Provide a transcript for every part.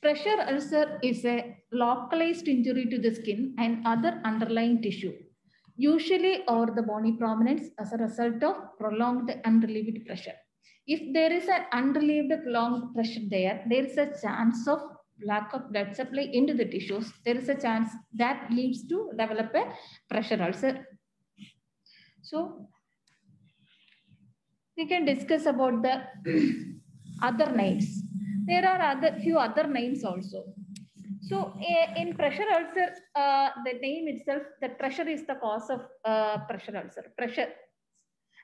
Pressure ulcer is a localized injury to the skin and other underlying tissue, usually over the bony prominence as a result of prolonged unrelieved pressure. If there is an unrelieved prolonged pressure there is a chance of lack of blood supply into the tissues. There is a chance that leads to develop a pressure ulcer. So we can discuss about the other names. There are few other names also. So in pressure ulcer, the name itself, the pressure is the cause of pressure ulcer. Pressure.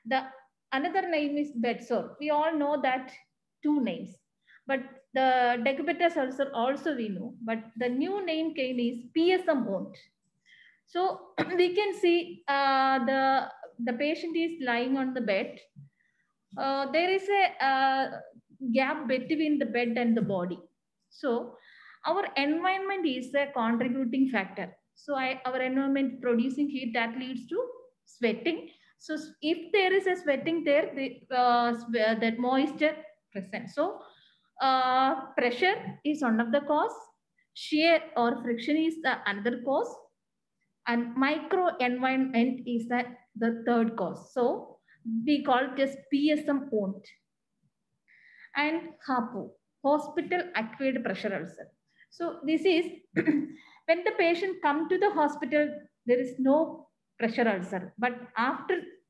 The another name is bed sore. We all know that two names, but the decubitus ulcer also we know, but the new name came is PSM wound. So we can see the patient is lying on the bed. There is a gap between the bed and the body. So our environment is a contributing factor. So our environment producing heat that leads to sweating. So if there is a sweating there, that moisture present. So pressure is one of the cause. Shear or friction is the another cause. And micro environment is the third cause. So we call it as PSM wound. And HAPU, hospital acquired pressure ulcer. So this is when the patient come to the hospital, there is no pressure ulcer. But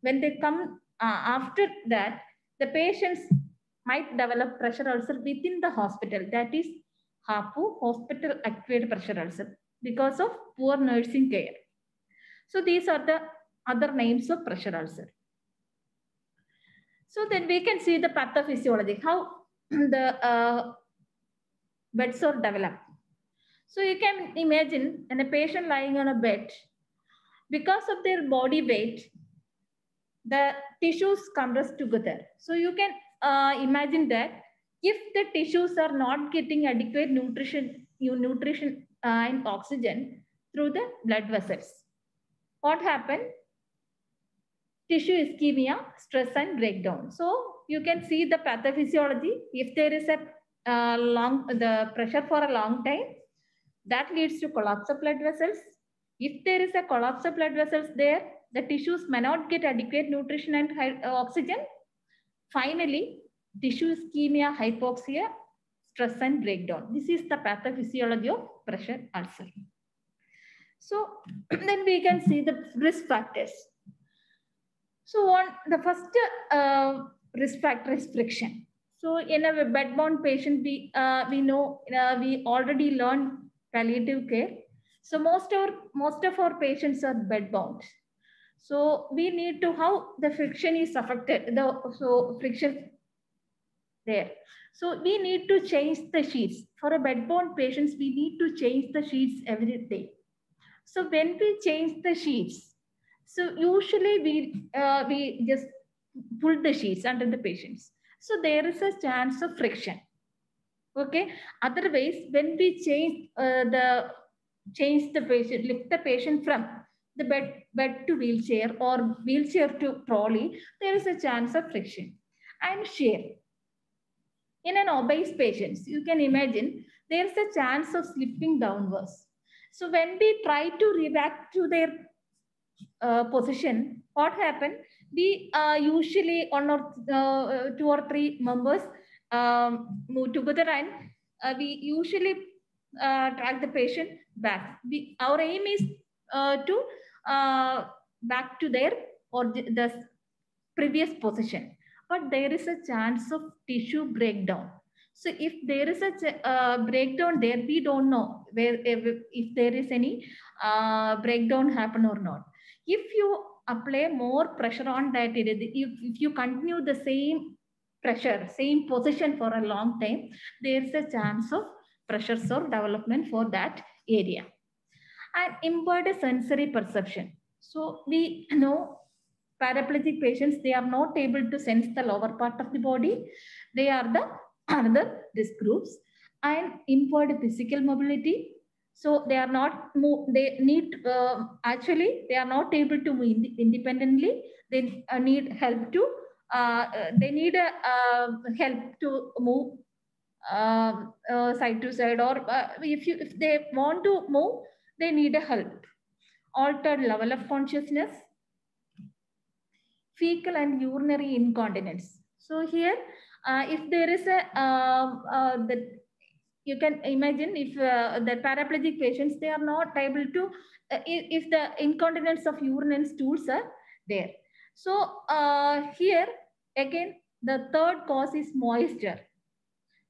when they come after that, the patients might develop pressure ulcer within the hospital. That is HAPU, hospital acquired pressure ulcer, because of poor nursing care. So these are the other names of pressure ulcer. So then we can see the pathophysiology, how the bed sore develop. So you can imagine a patient lying on a bed, because of their body weight, the tissues compress together. So you can imagine that if the tissues are not getting adequate nutrition and oxygen through the blood vessels, what happened? Tissue ischemia, stress and breakdown. So you can see the pathophysiology. If there is a the pressure for a long time, that leads to collapse of blood vessels. If there is a collapse of blood vessels there, the tissues may not get adequate nutrition and oxygen. Finally, tissue ischemia, hypoxia, stress and breakdown. This is the pathophysiology of pressure ulcer. So then we can see the risk factors. So the first risk factor is friction. So in a bed-bound patient, we know we already learned palliative care. So most of our patients are bed-bound. So we need to how the friction is affected. So friction there. So we need to change the sheets. For a bed-bound patients, we need to change the sheets every day. So when we change the sheets, so usually we just pull the sheets under the patients. So there is a chance of friction. Okay. Otherwise, when we change the patient, lift the patient from the bed to wheelchair or wheelchair to trolley, there is a chance of friction and shear. In an obese patient, you can imagine there is a chance of slipping downwards. So when we try to reback to their position, what happened? We usually one or two or three members move together and we usually drag the patient back. Our aim is to back to their or the previous position, but there is a chance of tissue breakdown. So if there is a breakdown there, we don't know if there is any breakdown happen or not. If you apply more pressure on that area, if you continue the same pressure, same position for a long time, there is a chance of pressure sore development for that area. And impaired sensory perception. So we know paraplegic patients, they are not able to sense the lower part of the body. They are the another risk groups. And impaired physical mobility. So they are not they need actually they are not able to move independently. They need help to help to move side to side, or if they want to move, they need a help. Altered level of consciousness, fecal and urinary incontinence. So here, if there is a you can imagine if the paraplegic patients, they are not able to, if the incontinence of urine and stools are there. So here again, the third cause is moisture.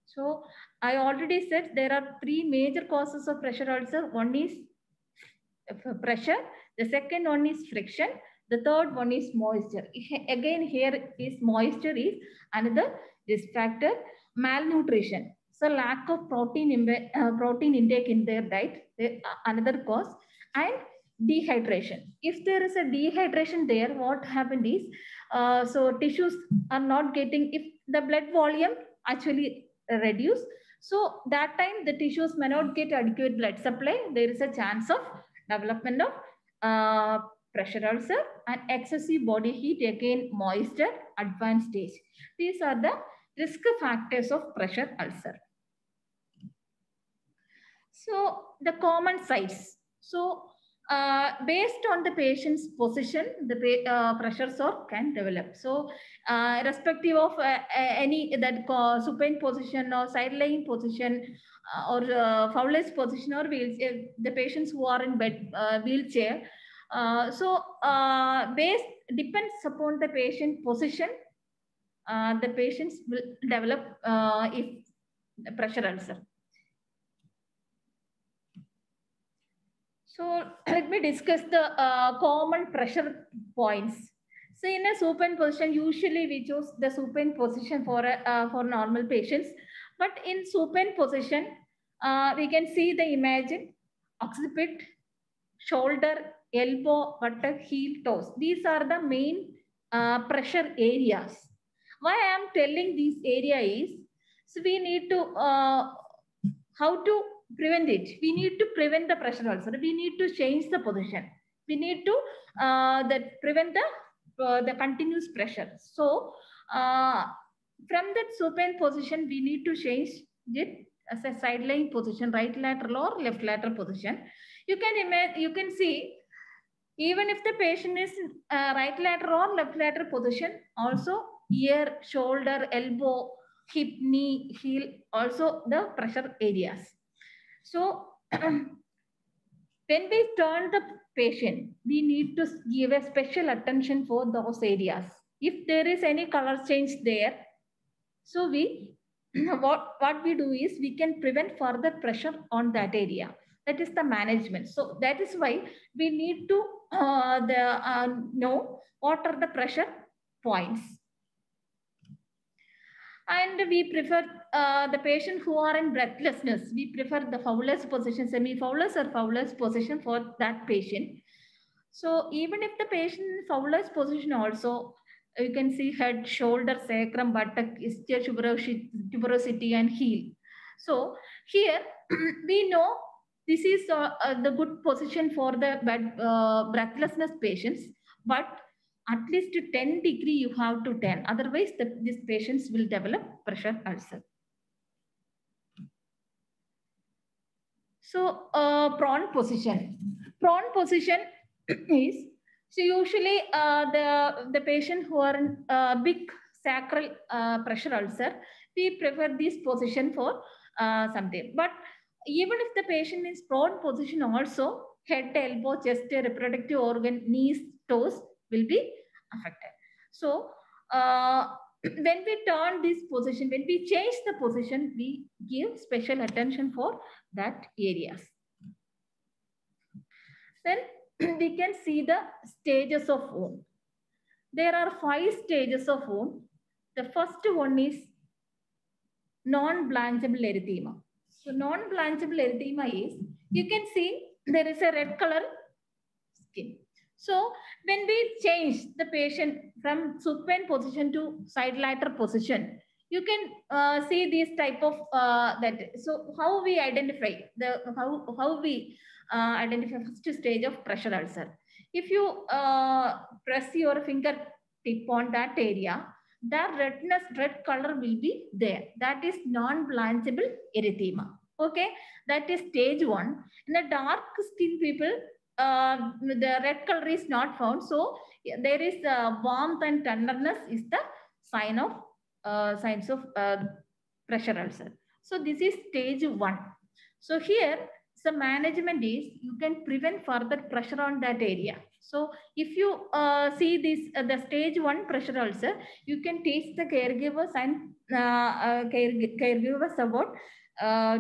So I already said there are three major causes of pressure ulcer. One is pressure, the second one is friction, the third one is moisture. Again, here is moisture is another risk factor. Malnutrition, so lack of protein intake in their diet, another cause. And dehydration. If there is a dehydration there, what happened is, so tissues are not getting, if the blood volume actually reduce, so that time the tissues may not get adequate blood supply, there is a chance of development of pressure ulcer. And excessive body heat, again moisture, advanced stage. These are the risk factors of pressure ulcer. So the common sites. So based on the patient's position, the pressure sore can develop. So irrespective of any that supine position or side lying position or Fowler's position or wheelchair, the patients who are in bed wheelchair. So based depends upon the patient position, the patients will develop if pressure ulcer. So let me discuss the common pressure points. So in a supine position, usually we choose the supine position for normal patients. But in supine position, we can see the image: occiput, shoulder, elbow, buttock, heel, toes. These are the main pressure areas. Why I am telling this area is, so we need to how to prevent it. We need to prevent the pressure ulcer. We need to change the position. We need to prevent the continuous pressure. So from that supine position, we need to change it as a side lying position, right lateral or left lateral position. You can imagine, you can see, even if the patient is right lateral or left lateral position, also ear, shoulder, elbow, hip, knee, heel, also the pressure areas. So when we turn the patient, we need to give a special attention for those areas. If there is any color change there, so we what we do is we can prevent further pressure on that area. That is the management. So that is why we need to know what are the pressure points. And we prefer the patient who are in breathlessness. We prefer the Fowler's position, semi-Fowler's or Fowler's position for that patient. So even if the patient in Fowler's position also, you can see head, shoulder, sacrum, buttock, ischial tuberosity, and heel. So here we know this is the good position for the breathlessness patients, but at least 10 degree you have to 10. Otherwise, these patients will develop pressure ulcer. So prone position. Prone position is, so usually the patient who are in big sacral pressure ulcer, we prefer this position for something. But even if the patient is prone position also, head, elbow, chest, reproductive organ, knees, toes will be affected. So when we turn this position, when we change the position, we give special attention for that areas. Then we can see the stages of wound. There are 5 stages of wound. The first one is non-blanchable erythema. So non-blanchable erythema is, you can see there is a red color skin. So when we change the patient from supine position to side lateral position, you can see this type of that. So how we identify how we identify first stage of pressure ulcer? If you press your finger tip on that area, that redness, red color will be there. That is non-blanchable erythema. Okay, that is stage 1. In a dark skin people, the red color is not found. So there is warmth and tenderness is the sign of signs of pressure ulcer. So this is stage 1. So here, the management is you can prevent further pressure on that area. So if you see this, the stage 1 pressure ulcer, you can teach the caregivers and caregivers about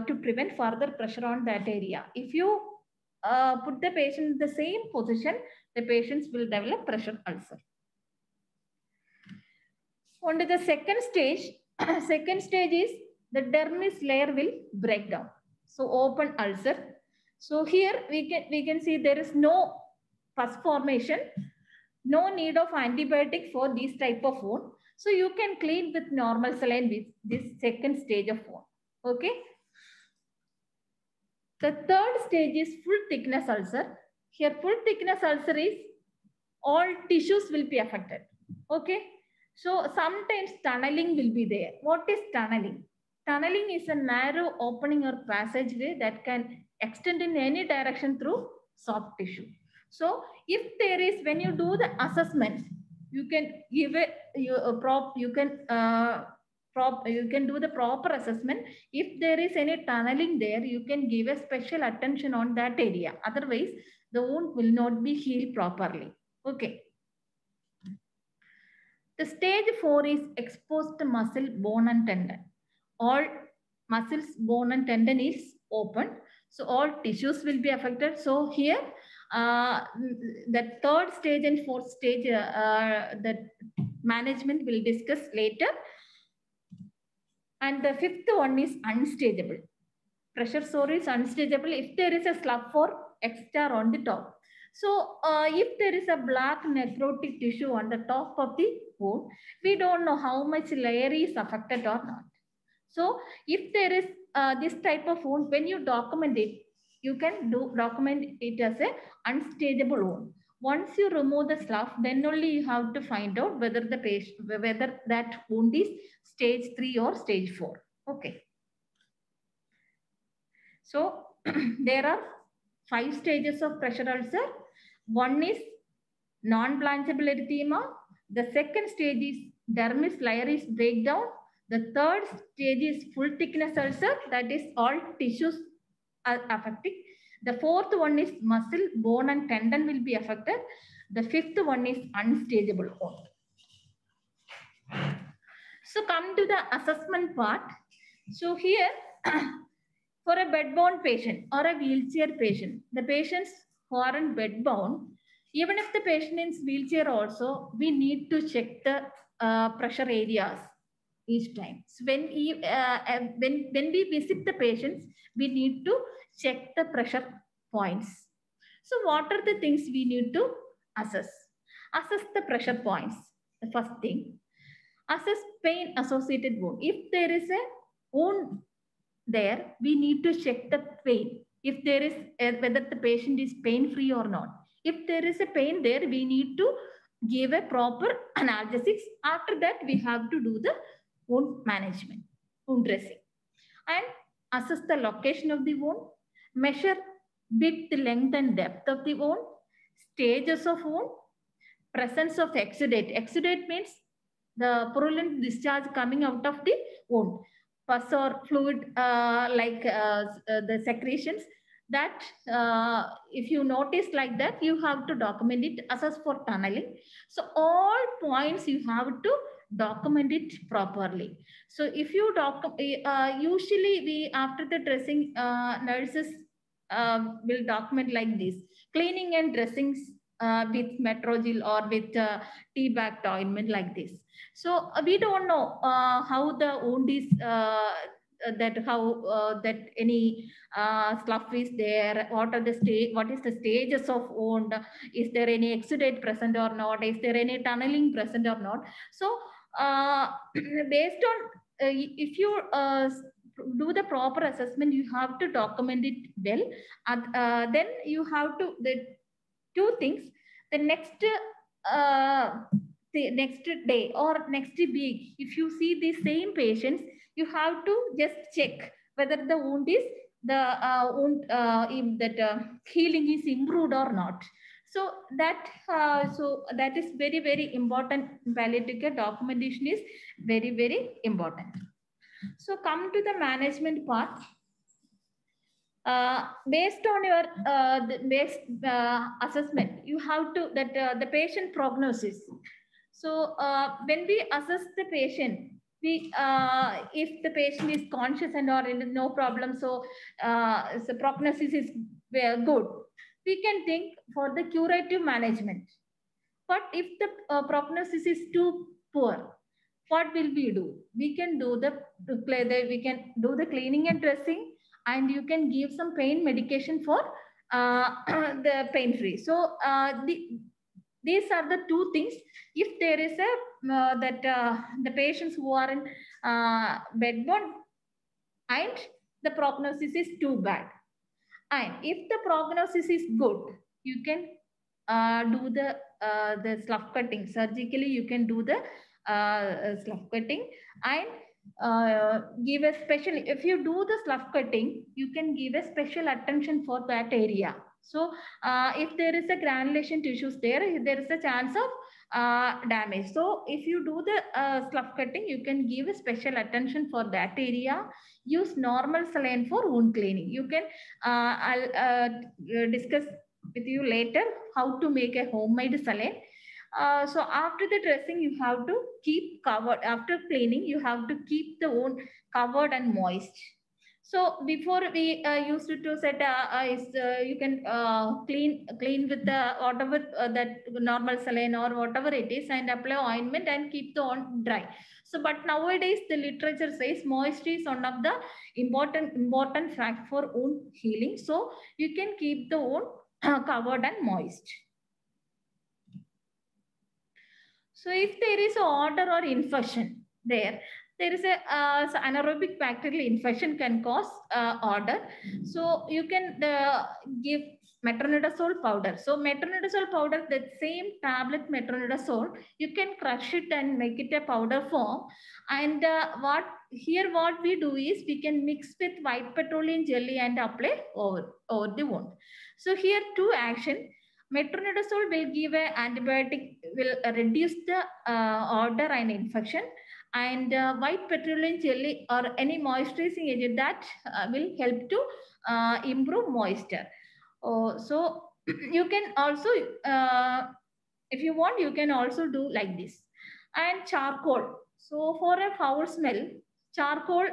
to prevent further pressure on that area. If you put the patient in the same position, the patients will develop pressure ulcer. On to the second stage, second stage is the dermis layer will break down. So open ulcer. So here we can see there is no pus formation, no need of antibiotic for this type of wound. So you can clean with normal saline with this second stage of wound. Okay. The third stage is full thickness ulcer. Here full thickness ulcer is all tissues will be affected. Okay. So sometimes tunneling will be there. What is tunneling? Tunneling is a narrow opening or passageway that can extend in any direction through soft tissue. So if there is, when you do the assessment, you can give it you can do the proper assessment. If there is any tunneling there, you can give a special attention on that area. Otherwise, the wound will not be healed properly. Okay. The stage 4 is exposed muscle, bone and tendon. All muscles, bone and tendon is open. So all tissues will be affected. So here, the third stage and fourth stage, the management will discuss later. And the fifth one is unstageable. Pressure sore is unstageable if there is a slough or extra on the top. So if there is a black necrotic tissue on the top of the wound, we don't know how much layer is affected or not. So if there is this type of wound, when you document it, you can document it as a unstageable wound. Once you remove the slough, then only you have to find out whether the patient, whether that wound is stage 3 or stage 4. Okay. So there are 5 stages of pressure ulcer. One is non-blanchable erythema. The second stage is dermis layer is breakdown. The third stage is full thickness ulcer, that is all tissues are affected. The fourth one is muscle, bone and tendon will be affected. The fifth one is unstageable wound. So come to the assessment part. So here, for a bedbound patient or a wheelchair patient, the patients who are in bedbound, even if the patient is wheelchair also, we need to check the pressure areas each time. So when we visit the patients, we need to check the pressure points. So what are the things we need to assess? Assess the pressure points. The first thing, assess pain associated wound. If there is a wound there, we need to check the pain. If there is whether the patient is pain free or not. If there is a pain there, we need to give a proper analgesics. After that, we have to do the wound management, wound dressing, and assess the location of the wound, measure width, length and depth of the wound, stages of wound, presence of exudate. Exudate means the purulent discharge coming out of the wound, pus or fluid the secretions. That if you notice like that, you have to document it, assess for tunneling. So all points you have to document it properly. So if you usually we after the dressing, nurses will document like this: cleaning and dressings with Metrogyl or with tea-bagged ointment like this. So we don't know how the wound is, that any slough is there. What is the stages of wound? Is there any exudate present or not? Is there any tunneling present or not? So based on if you do the proper assessment, you have to document it well. Then you have to the two things. The next the next day or next week, if you see the same patients, you have to just check whether the wound is if that healing is improved or not. So that is very, very important. Palliative care documentation is very, very important. So come to the management part. Based on your assessment, you have to the patient prognosis. So when we assess the patient, we if the patient is conscious and or in no problem, so prognosis is good, we can think for the curative management. But if the prognosis is too poor, what will we do? We can do the cleaning and dressing, and you can give some pain medication for the pain free. So these are the two things. If there is a the patients who are in bedbound and the prognosis is too bad, and if the prognosis is good, you can do the slough cutting surgically. You can do the slough cutting and give a special, if you do the slough cutting, you can give a special attention for that area. So if there is a granulation tissues there is a chance of damage. So if you do the slough cutting, you can give a special attention for that area. Use normal saline for wound cleaning. You can I'll discuss with you later how to make a homemade saline. So after the dressing, you have to keep covered. After cleaning, you have to keep the wound covered and moist. So before we used to set you can clean with the whatever that normal saline or whatever it is, and apply ointment and keep the wound dry. So but nowadays the literature says moisture is one of the important fact for wound healing. So you can keep the wound covered and moist. So if there is an odor or infection there is a anaerobic bacterial infection can cause odor. So you can give metronidazole powder. So metronidazole powder, that same tablet metronidazole, you can crush it and make it a powder form. And what we do is we can mix with white petroleum jelly and apply over the wound. So here two action. Metronidazole will give an antibiotic, will reduce the odor and infection, and white petroleum jelly or any moisturizing agent that will help to improve moisture. So you can also, if you want, you can also do like this. And charcoal. So for a foul smell, charcoal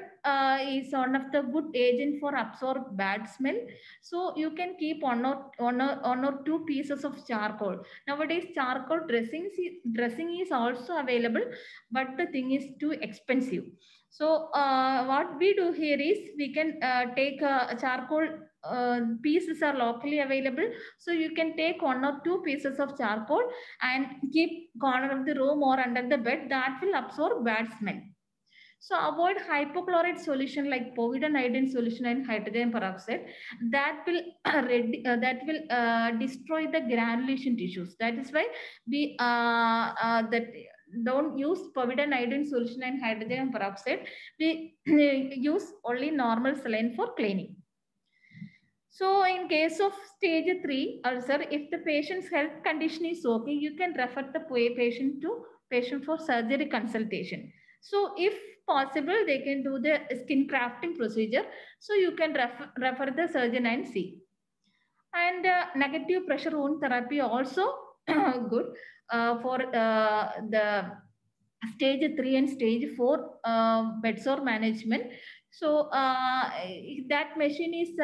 is one of the good agent for absorb bad smell. So you can keep one or two pieces of charcoal. Nowadays, charcoal dressing is also available, but the thing is too expensive. So what we do here is we can take charcoal pieces are locally available. So you can take one or two pieces of charcoal and keep corner of the room or under the bed. That will absorb bad smell. So avoid hypochlorite solution like povidone iodine solution and hydrogen peroxide. That will destroy the granulation tissues. That is why we don't use povidone iodine solution and hydrogen peroxide. We use only normal saline for cleaning. So in case of stage 3 ulcer, if the patient's health condition is okay, you can refer the patient for surgery consultation. So if possible, they can do the skin grafting procedure. So you can refer the surgeon and see. And negative pressure wound therapy also good for the stage 3 and stage 4 bedsore management. So that machine is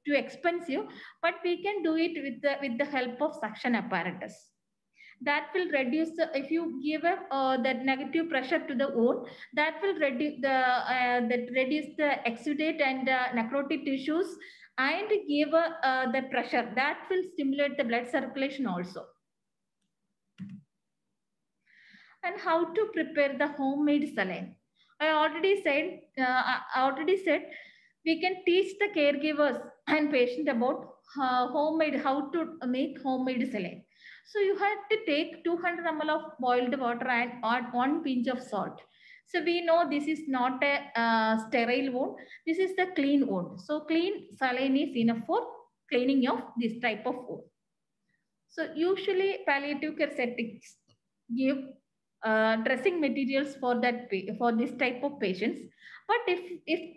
too expensive, but we can do it with the help of suction apparatus. That will reduce if you give that negative pressure to the wound, that will reduce the exudate and necrotic tissues, and give the pressure that will stimulate the blood circulation also. And how to prepare the homemade saline. I already said we can teach the caregivers and patient about how to make homemade saline. So you have to take 200 ml of boiled water and add 1 pinch of salt. So we know this is not a sterile wound. This is the clean wound. So clean saline is enough for cleaning of this type of wound. So usually palliative care settings give dressing materials for that for this type of patients. But if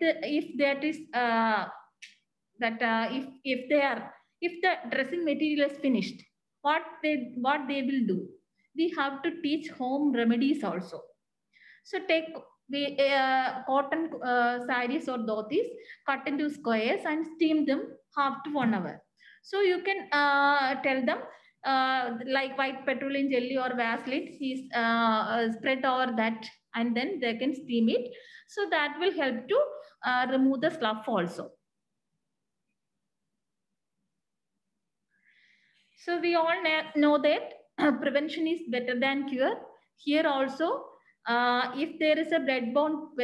the dressing material is finished, what they will do? We have to teach home remedies also. So take the cotton saris or dhotis, cut into squares and steam them half to 1 hour. So you can tell them like white petroleum jelly or Vaseline is spread over that, and then they can steam it. So that will help to remove the slough also. So we all know that prevention is better than cure. Here also, if there is a blood-bound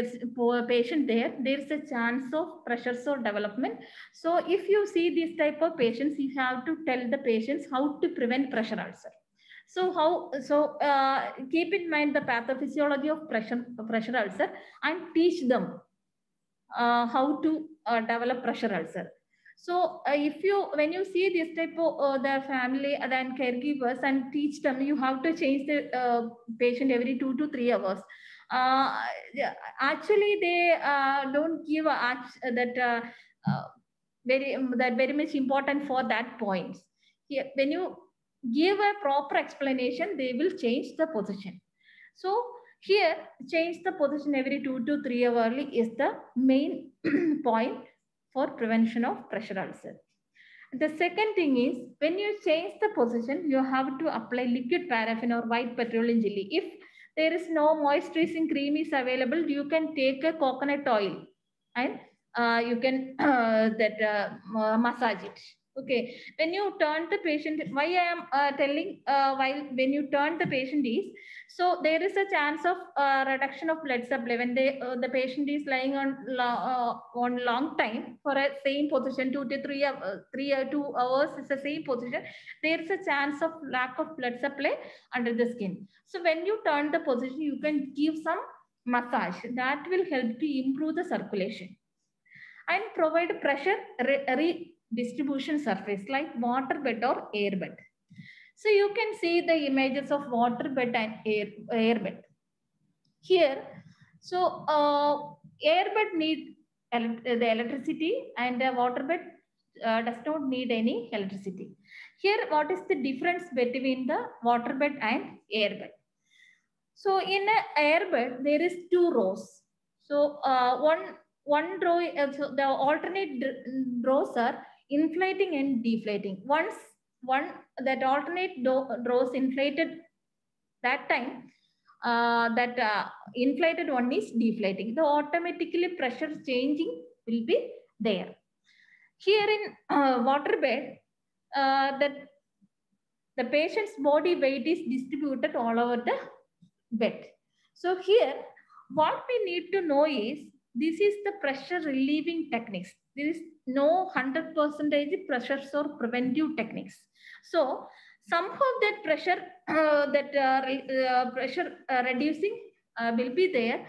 patient there is a chance of pressure sore development. So if you see this type of patients, you have to tell the patients how to prevent pressure ulcer. So keep in mind the pathophysiology of pressure ulcer and teach them how to develop pressure ulcer. So when you see this type of the family and caregivers and teach them, you have to change the patient every 2 to 3 hours. Actually, they don't give that very much important for that points. Here, when you give a proper explanation, they will change the position. So here, change the position every 2 to 3 hourly is the main point for prevention of pressure ulcer. The second thing is, when you change the position, you have to apply liquid paraffin or white petroleum jelly. If there is no moisturizing cream is available, you can take a coconut oil and you can massage it. Okay, when you turn the patient, why I am telling when you turn the patient is, so there is a chance of reduction of blood supply when the patient is lying on long time for a same position, 2 to 3 2 hours is the same position. There is a chance of lack of blood supply under the skin. So when you turn the position, you can give some massage that will help to improve the circulation and provide pressure redistribution surface like water bed or air bed. So you can see the images of water bed and air bed here. So air bed need the electricity, and the water bed does not need any electricity. Here, what is the difference between the water bed and air bed? So in an air bed, there is 2 rows. So one row, so the alternate rows are inflating and deflating. Once that alternate rows inflated, that time inflated one is deflating. The automatically pressure changing will be there. Here in water bed, that the patient's body weight is distributed all over the bed. So here, what we need to know is, this is the pressure relieving techniques. There is no 100% pressure sore preventive techniques. So somehow that pressure pressure reducing will be there.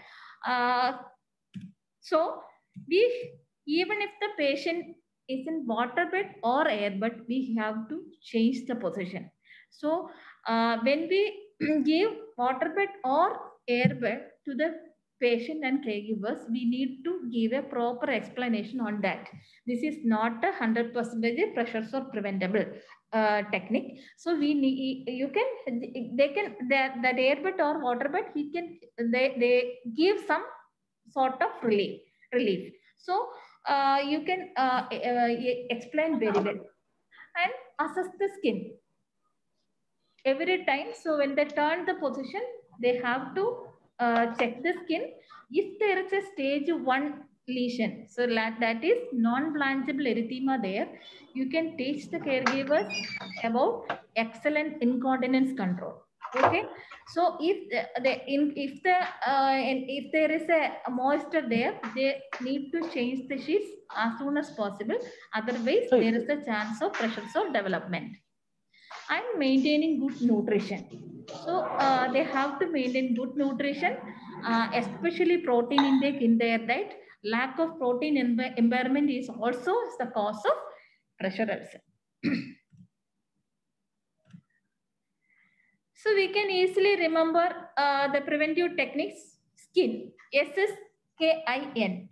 So even if the patient is in water bed or air bed, we have to change the position. So when we give water bed or air bed to the patient and caregivers, we need to give a proper explanation on that. This is not a 100% pressure sore preventable technique. So we need, that air bed or water bed, they give some sort of relief. So you can explain very well and assess the skin every time. So when they turn the position, they have to check the skin. If there is a stage 1 lesion, so that is non-blanchable erythema there, you can teach the caregivers about excellent incontinence control. Okay, so if there is a moisture there, they need to change the sheets as soon as possible. Otherwise, there is a chance of pressure sore development. and maintaining good nutrition. So they have to maintain good nutrition, especially protein intake in their diet. Lack of protein environment is also the cause of pressure ulcer. So we can easily remember the preventive techniques. Skin, SSKIN.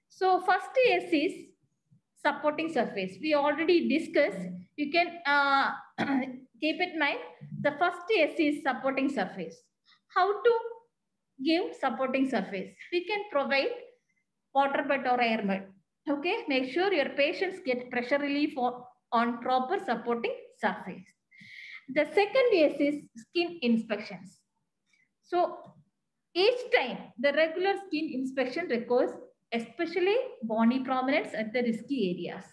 So first S is supporting surface. We already discussed. You can keep it in mind. The first S is supporting surface. How to give supporting surface? We can provide water bed or air bed. Okay, make sure your patients get pressure relief on proper supporting surface. The second S is skin inspections. So each time the regular skin inspection requires especially bony prominence at the risky areas.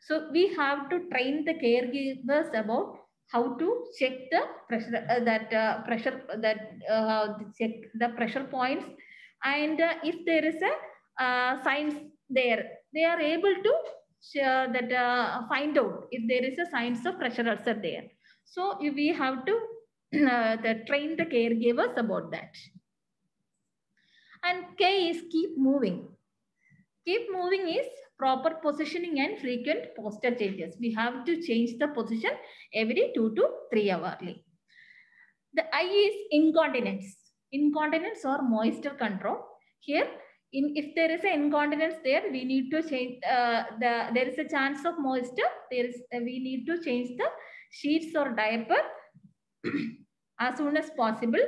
So we have to train the caregivers about how to check the pressure, check the pressure points, and if there is a signs there, they are able to find out if there is a signs of pressure ulcer there. So we have to train the caregivers about that. And K is keep moving. Keep moving is proper positioning and frequent posture changes. We have to change the position every 2 to 3 hourly. The I is incontinence. Incontinence or moisture control. Here, if there is an incontinence there, we need to change there is a chance of moisture. We need to change the sheets or diaper as soon as possible.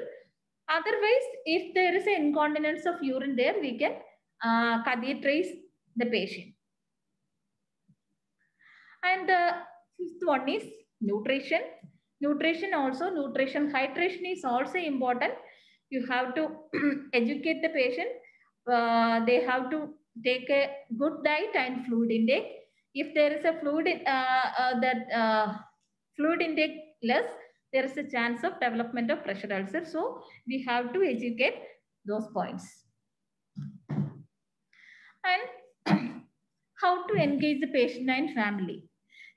Otherwise, if there is an incontinence of urine there, we can catheterize the patient. And the fifth one is nutrition. Nutrition, hydration is also important. You have to educate the patient. They have to take a good diet and fluid intake. If there is a fluid fluid intake less, there is a chance of development of pressure ulcer. So we have to educate those points. And how to engage the patient and family.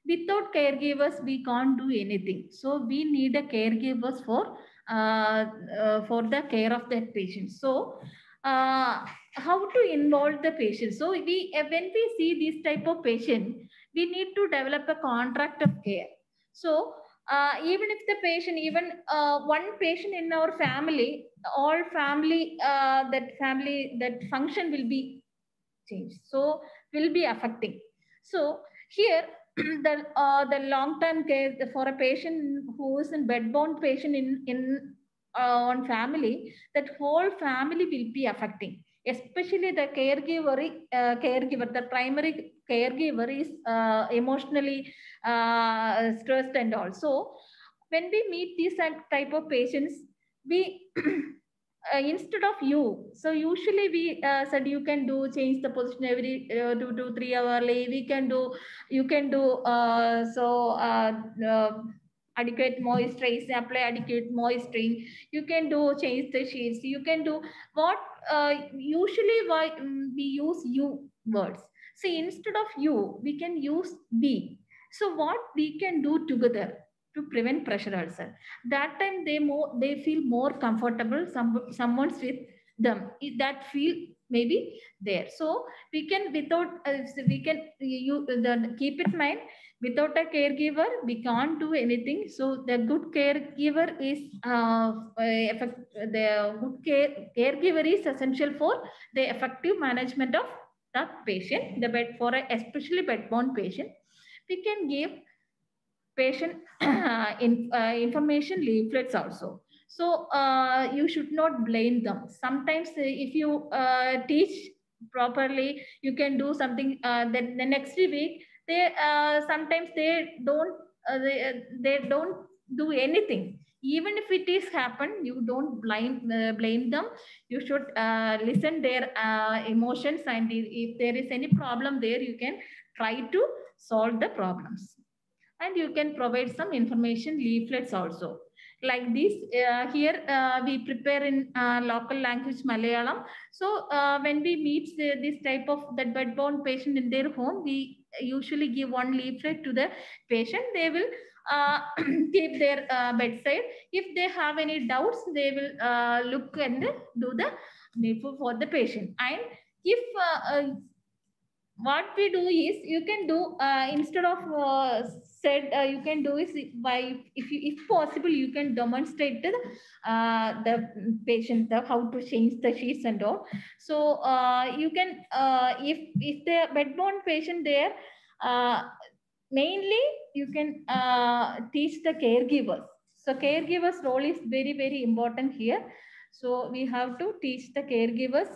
Without caregivers, we can't do anything. So we need a caregivers for the care of that patient. So how to involve the patient? So when we see this type of patient, we need to develop a contract of care. So even if the patient, even one patient in our family, all family that function will be changed. So will be affecting. So here the long-term care for a patient who is in bed-bound patient in on family, that whole family will be affecting. Especially the caregiver, the primary caregiver is emotionally stressed, and also when we meet these type of patients, we instead of you, so usually we said you can do change the position every 2 to 3 hourly. You can do adequate moisturize, apply adequate moisturizing. You can do change the sheets. You can do what usually why we use you words. See, instead of you, we can use we. So what we can do together to prevent pressure ulcer. That time they feel more comfortable. Someone's with them. That feel maybe there. So we can keep it in mind. Without a caregiver, we can't do anything. So the good caregiver is caregiver is essential for the effective management of the patient. Especially bed-bound patient, we can give patient information leaflets also. So you should not blame them. Sometimes if you teach properly, you can do something. Then the next week, they sometimes they don't do anything. Even if it is happened, you don't blame them. You should listen their emotions, and if there is any problem there, you can try to solve the problems. And you can provide some information leaflets also. like this. Here we prepare in local language Malayalam. So when we meet this type of that bedbound patient in their home, we usually give one leaflet to the patient. They will keep their bedside. If they have any doubts, they will look and do the needful for the patient. And if what we do is, you can do instead of said, you can do is by, if possible, you can demonstrate to the patient how to change the sheets and all. So you can if the bedbound patient there, mainly you can teach the caregivers. So caregivers role is very, very important here. So we have to teach the caregivers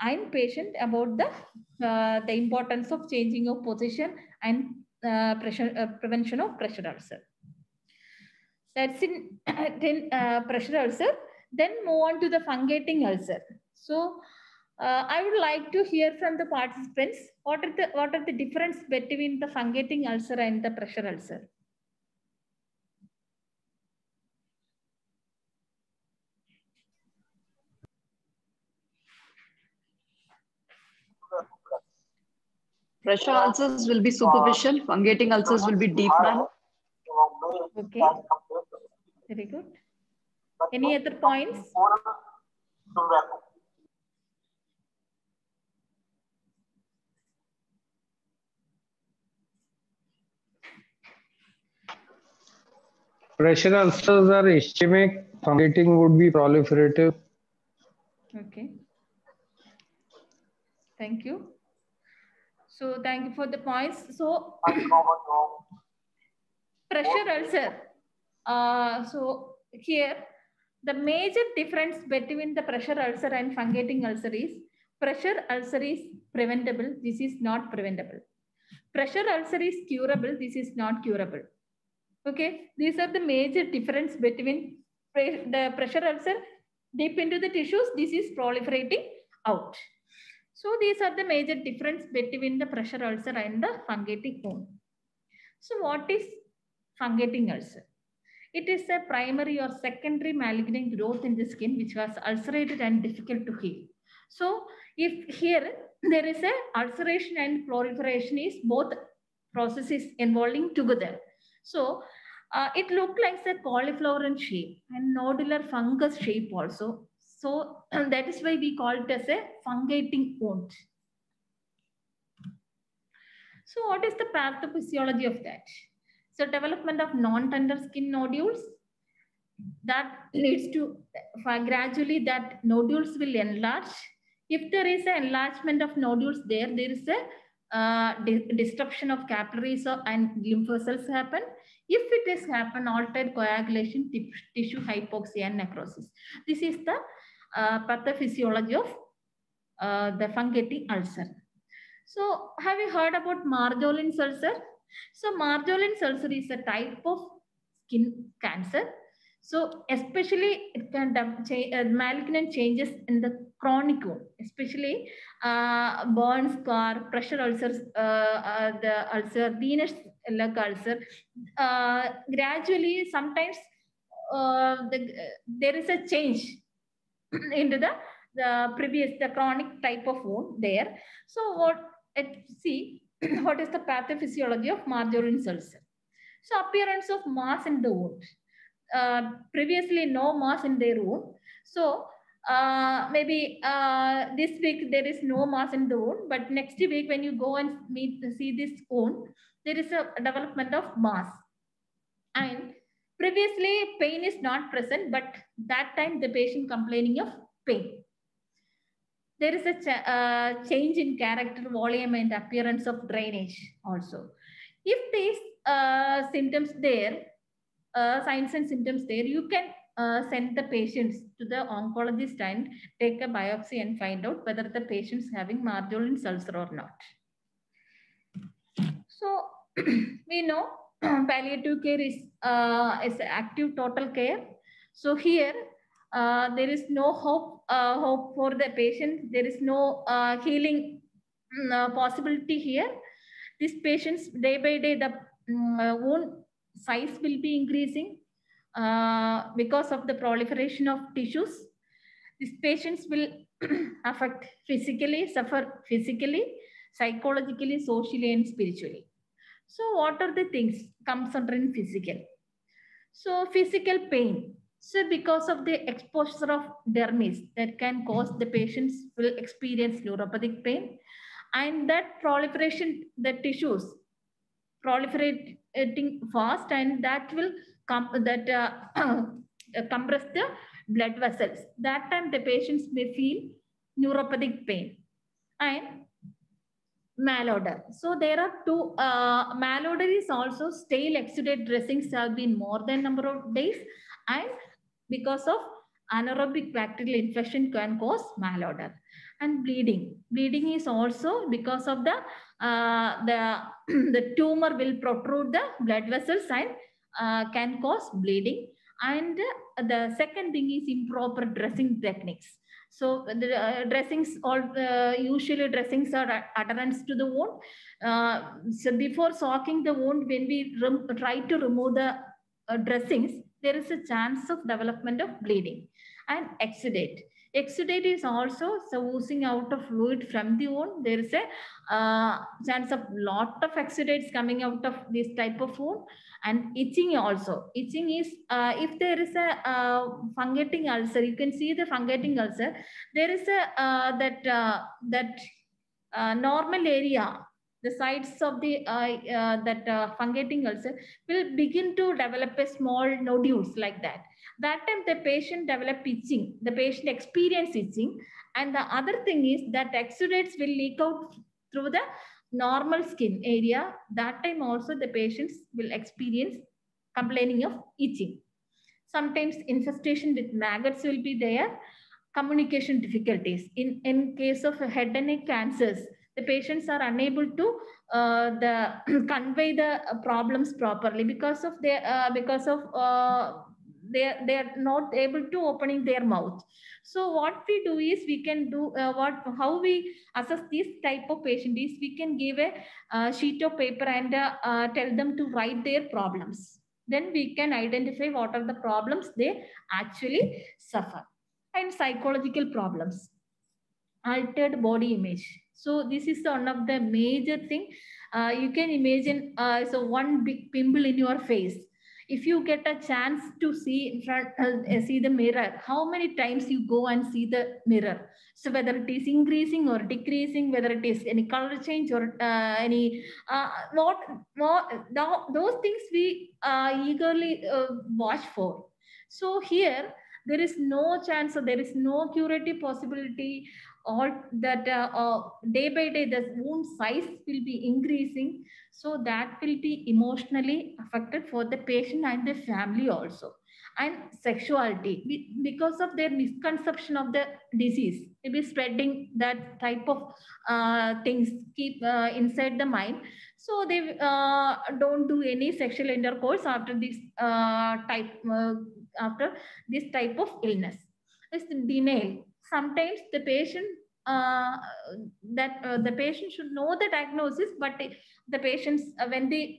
and patient about the importance of changing of position and prevention of pressure ulcer. That's in pressure ulcer. Then move on to the fungating ulcer. So I would like to hear from the participants what are the difference between the fungating ulcer and the pressure ulcer. Pressure ulcers will be superficial. Fungating ulcers will be deep, ma'am. Okay. Very good. Any other points? Pressure ulcers are ischemic. Fungating would be proliferative. Okay. Thank you. So thank you for the points. So pressure ulcer. So here the major difference between the pressure ulcer and fungating ulcer is pressure ulcer is preventable. This is not preventable. Pressure ulcer is curable. This is not curable. Okay, these are the major difference between the pressure ulcer deep into the tissues. This is proliferating out. So these are the major difference between the pressure ulcer and the fungating wound. So what is fungating ulcer? It is a primary or secondary malignant growth in the skin which was ulcerated and difficult to heal. So if here there is a ulceration and proliferation is both processes involving together. So it looked like a cauliflower in shape and nodular fungus shape also. So that is why we call it as a fungating wound. So what is the pathophysiology of that? So development of non-tender skin nodules that leads to gradually that nodules will enlarge. If there is an enlargement of nodules there is a disruption of capillaries and lymph vessels happen. If it is happen, altered coagulation, tissue hypoxia and necrosis. This is the pathophysiology of the fungating ulcer. So have you heard about Marjolin's ulcer? So Marjolin's ulcer is a type of skin cancer. So especially it can malignant changes in the chronic wound, especially burn, scar, pressure ulcers, the ulcer, venous leg ulcer. Gradually, sometimes there is a change into the chronic type of wound there. So let's see what is the pathophysiology of Marjolin's ulcer. So appearance of mass in the wound. Previously no mass in their wound. So maybe this week there is no mass in the wound, but next week when you go and see this wound, there is a development of mass. And previously pain is not present, but that time the patient complaining of pain. There is a change in character, volume and appearance of drainage also. If these symptoms there, signs and symptoms there, you can send the patients to the oncologist and take a biopsy and find out whether the patient's having Marjolin's ulcer or not. So we know palliative care is active total care. So here there is no hope for the patient. There is no healing possibility here. These patients day by day the wound size will be increasing. because of the proliferation of tissues, these patients will affect physically, suffer physically, psychologically, socially, and spiritually. So what are the things comes under in physical? So physical pain. So because of the exposure of dermis, that can cause the patients will experience neuropathic pain, and that proliferation, the tissues proliferating fast, and that will compress the blood vessels. That time the patients may feel neuropathic pain and malodor. So there are two. Malodor is also stale exudate dressings have been more than number of days, and because of anaerobic bacterial infection can cause malodor. And bleeding. Bleeding is also because of the the tumor will protrude the blood vessels and can cause bleeding. And the second thing is improper dressing techniques. So the dressings, all usually dressings are adherence to the wound. So before soaking the wound, when we try to remove the dressings, there is a chance of development of bleeding. And exudate. Exudate is also oozing out of fluid from the wound. There is a chance of lot of exudates coming out of this type of wound. And itching also. Itching is if there is a fungating ulcer, you can see the fungating ulcer. There is a that normal area, the sides of the fungating ulcer will begin to develop a small nodules like that. That time the patient develop itching, the patient experience itching. And the other thing is that exudates will leak out through the normal skin area. That time also the patients will experience complaining of itching. Sometimes infestation with maggots will be there. Communication difficulties. In case of head and neck cancers, the patients are unable to convey the problems properly because of their they are not able to opening their mouth. So what we do is we can do how we assess this type of patient is we can give a sheet of paper and tell them to write their problems. Then we can identify what are the problems they actually suffer. And psychological problems, altered body image. So this is one of the major thing. You can imagine so one big pimple in your face. If you get a chance to see see the mirror, how many times you go and see the mirror? So whether it is increasing or decreasing, whether it is any color change or any those things we eagerly watch for. So here there is no chance, or there is no curative possibility, or that day by day the wound size will be increasing. So that will be emotionally affected for the patient and the family also. And sexuality, because of their misconception of the disease, maybe spreading that type of things keep inside the mind. So they don't do any sexual intercourse after this after this type of illness. It's denial. Sometimes the patient the patient should know the diagnosis, but the patients when they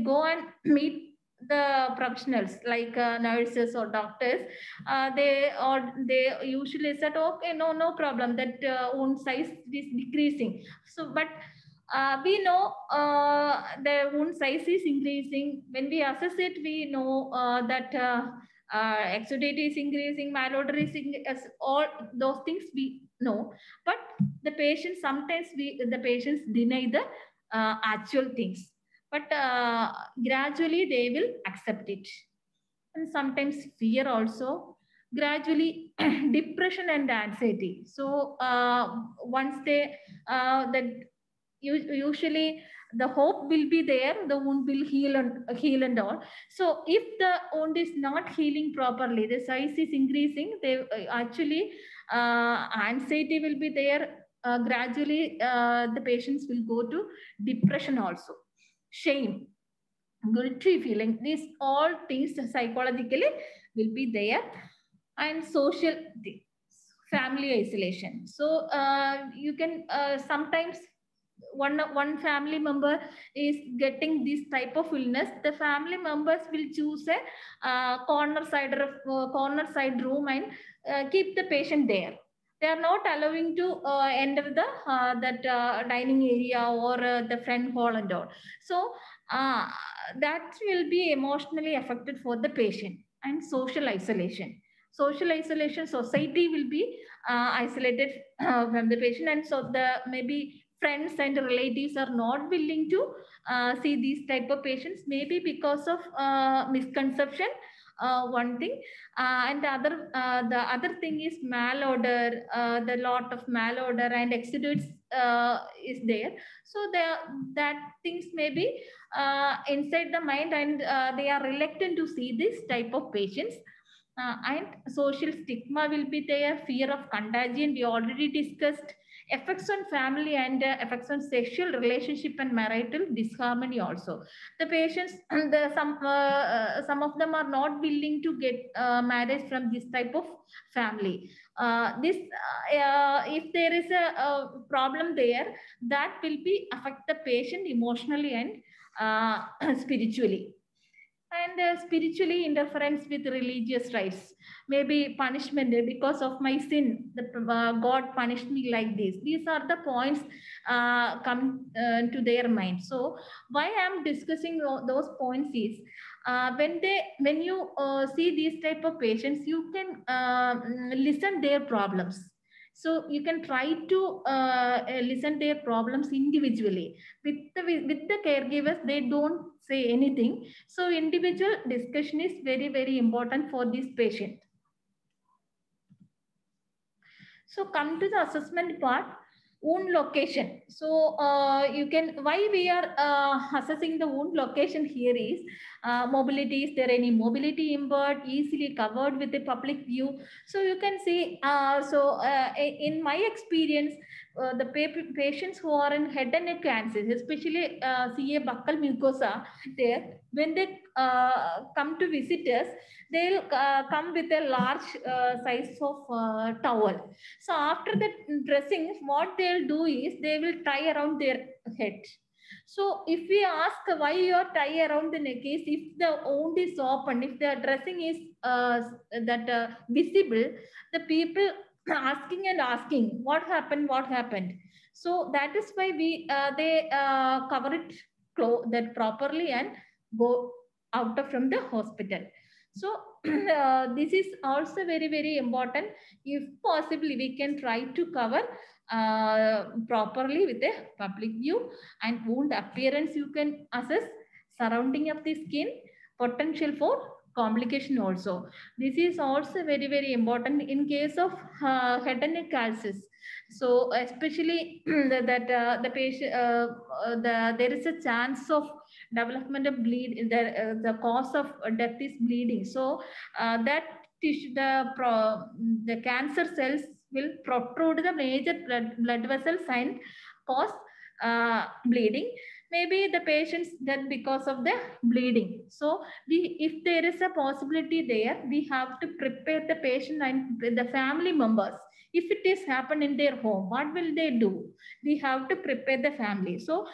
go and meet the professionals like nurses or doctors, they usually said, okay, no problem, that wound size is decreasing. So but we know the wound size is increasing. When we assess it, we know that exudate is increasing, malodor is all those things we know. But the patients, sometimes the patients deny the actual things. But gradually they will accept it. And sometimes fear also. Gradually depression and anxiety. So once they that usually the hope will be there, the wound will heal and all. So if the wound is not healing properly, the size is increasing, they actually anxiety will be there. Gradually the patients will go to depression also. Shame, guilty feeling, these all things psychologically will be there. And social, family isolation. So you can sometimes one family member is getting this type of illness, the family members will choose a corner side room and keep the patient there. They are not allowing to enter the dining area or the front hall and all. So that will be emotionally affected for the patient. And social isolation. Social isolation, society will be isolated from the patient, and so the maybe friends and relatives are not willing to see these type of patients, maybe because of misconception, one thing, and the other thing is malodor. The lot of malodor and exudates is there, so that things may be inside the mind, and they are reluctant to see this type of patients. And social stigma will be there, fear of contagion, we already discussed, effects on family and effects on sexual relationship and marital disharmony also. The patients, some of them are not willing to get marriage from this type of family. If there is a problem there, that will be affect the patient emotionally and spiritually. And spiritually interference with religious rites, maybe punishment because of my sin, God punished me like this. These are the points come to their mind. So why I'm discussing those points is, when you see these type of patients, you can listen their problems. So you can try to listen their problems individually. With the caregivers, they don't say anything. So individual discussion is very, very important for this patient. So come to the assessment part, wound location. So you can, why we are assessing the wound location here is, mobility, is there any mobility impaired, easily covered with the public view. So you can see, in my experience, the patients who are in head and neck cancers, especially CA buccal mucosa, there, when they come to visit us, they'll come with a large size of towel. So after the dressing, what they'll do is they will tie around their head. So if we ask why you are tie around the neck is, if the wound is open, if the dressing is visible, the people asking and asking what happened. So that is why they cover it that properly and go out of from the hospital. So this is also very, very important. If possibly, we can try to cover properly with a public view. And wound appearance, you can assess surrounding of the skin, potential for complication also. This is also very, very important in case of head and neck cancers. So especially that the patient, there is a chance of development of bleed, the cause of death is bleeding. So that tissue, the cancer cells will protrude the major blood vessels and cause bleeding. Maybe the patients death because of the bleeding. So if there is a possibility there, we have to prepare the patient and the family members. If it is happen in their home, what will they do? We have to prepare the family. So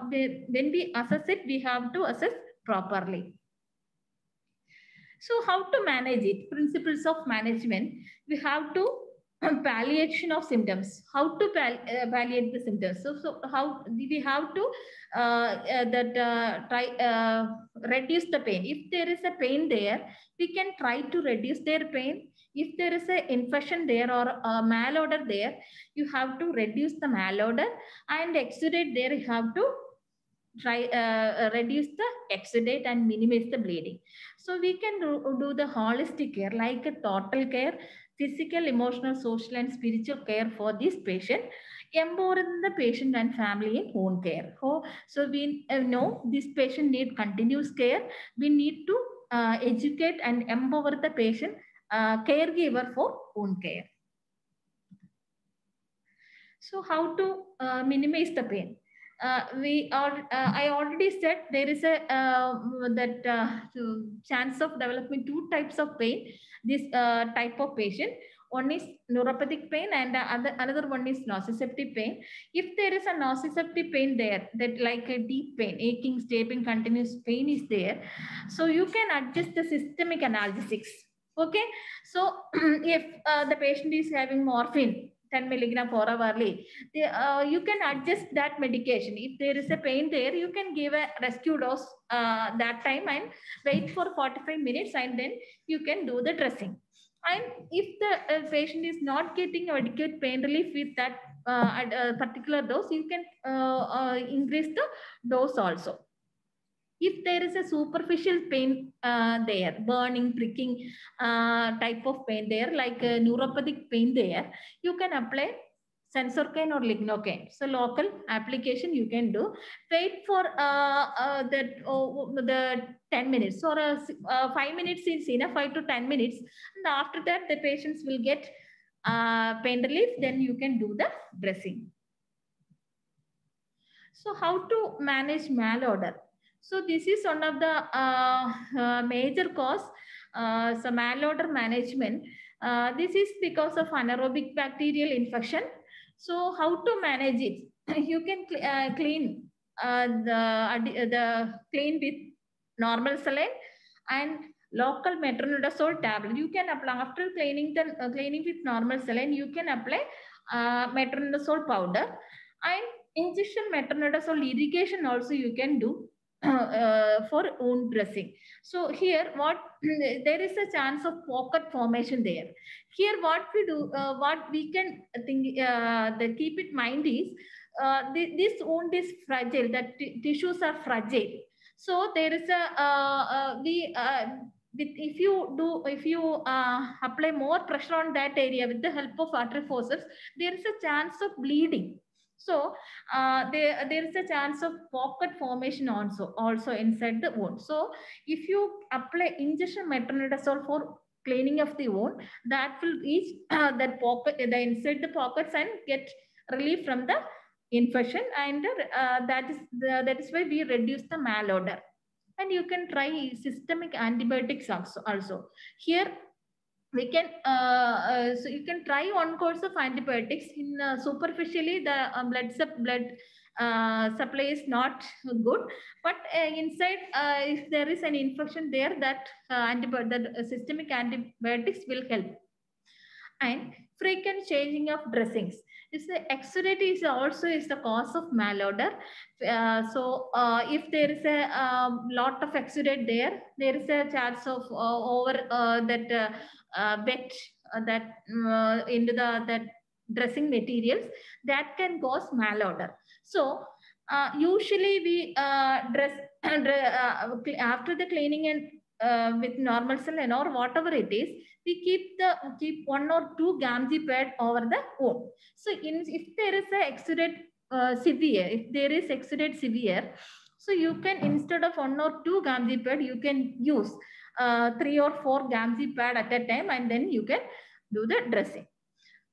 when we assess it, we have to assess properly. So how to manage it? Principles of management. We have to palliation of symptoms. How to palliate the symptoms? So how we have to reduce the pain. If there is a pain there, we can try to reduce their pain. If there is an infection there or a malodor there, you have to reduce the malodor, and exudate there, you have to try reduce the exudate and minimize the bleeding. So we can do the holistic care, like a total care, physical, emotional, social, and spiritual care for this patient, empowering the patient and family in own care. So we know this patient need continuous care. We need to educate and empower the patient, caregiver for own care. So how to minimize the pain? I already said there is a chance of developing two types of pain. This type of patient, One is neuropathic pain and another one is nociceptive pain. If there is a nociceptive pain there, that like a deep pain, aching, stabbing, continuous pain is there, so you can adjust the systemic analgesics. Okay, so if the patient is having morphine 10 milligram 4 hourly, you can adjust that medication. If there is a pain there, you can give a rescue dose that time and wait for 45 minutes and then you can do the dressing. And if the patient is not getting adequate pain relief with that at a particular dose, you can increase the dose also. If there is a superficial pain there, burning, pricking type of pain there, like neuropathic pain there, you can apply Sensorcaine or Lignocaine. So local application you can do. Wait for the 10 minutes or 5 minutes is enough, 5 to 10 minutes. And after that, the patients will get pain relief. Then you can do the dressing. So how to manage malodor? So this is one of the major cause. So malodor management. This is because of anaerobic bacterial infection. So how to manage it? You can clean the clean with normal saline and local metronidazole tablet. You can apply after cleaning cleaning with normal saline. You can apply metronidazole powder and injection metronidazole irrigation also you can do for wound dressing. So here what there is a chance of pocket formation there. Here what we do, what we can think, keep in mind is this wound is fragile, that tissues are fragile. So there is a if you apply more pressure on that area with the help of artery forceps, there is a chance of bleeding. So there is a chance of pocket formation also inside the wound. So if you apply injection metronidazole for cleaning of the wound, that will reach that pocket, inside the pockets and get relief from the infection, and that is why we reduce the malodor. And you can try systemic antibiotics also. Here we can so you can try one course of antibiotics. In superficially the blood supply is not good, but inside if there is an infection there, that systemic antibiotics will help. And frequent changing of dressings. This exudate is also the cause of malodor. So if there is a lot of exudate there, there is a chance of over that wet that into that dressing materials, that can cause malodor. So usually we dress after the cleaning and with normal saline or whatever it is, we keep 1 or 2 Gamgee pad over the wound. So if there is a exudate severe, if there is exudate severe, so you can, instead of 1 or 2 Gamgee pad, you can use 3 or 4 Gamgee pad at a time, and then you can do the dressing.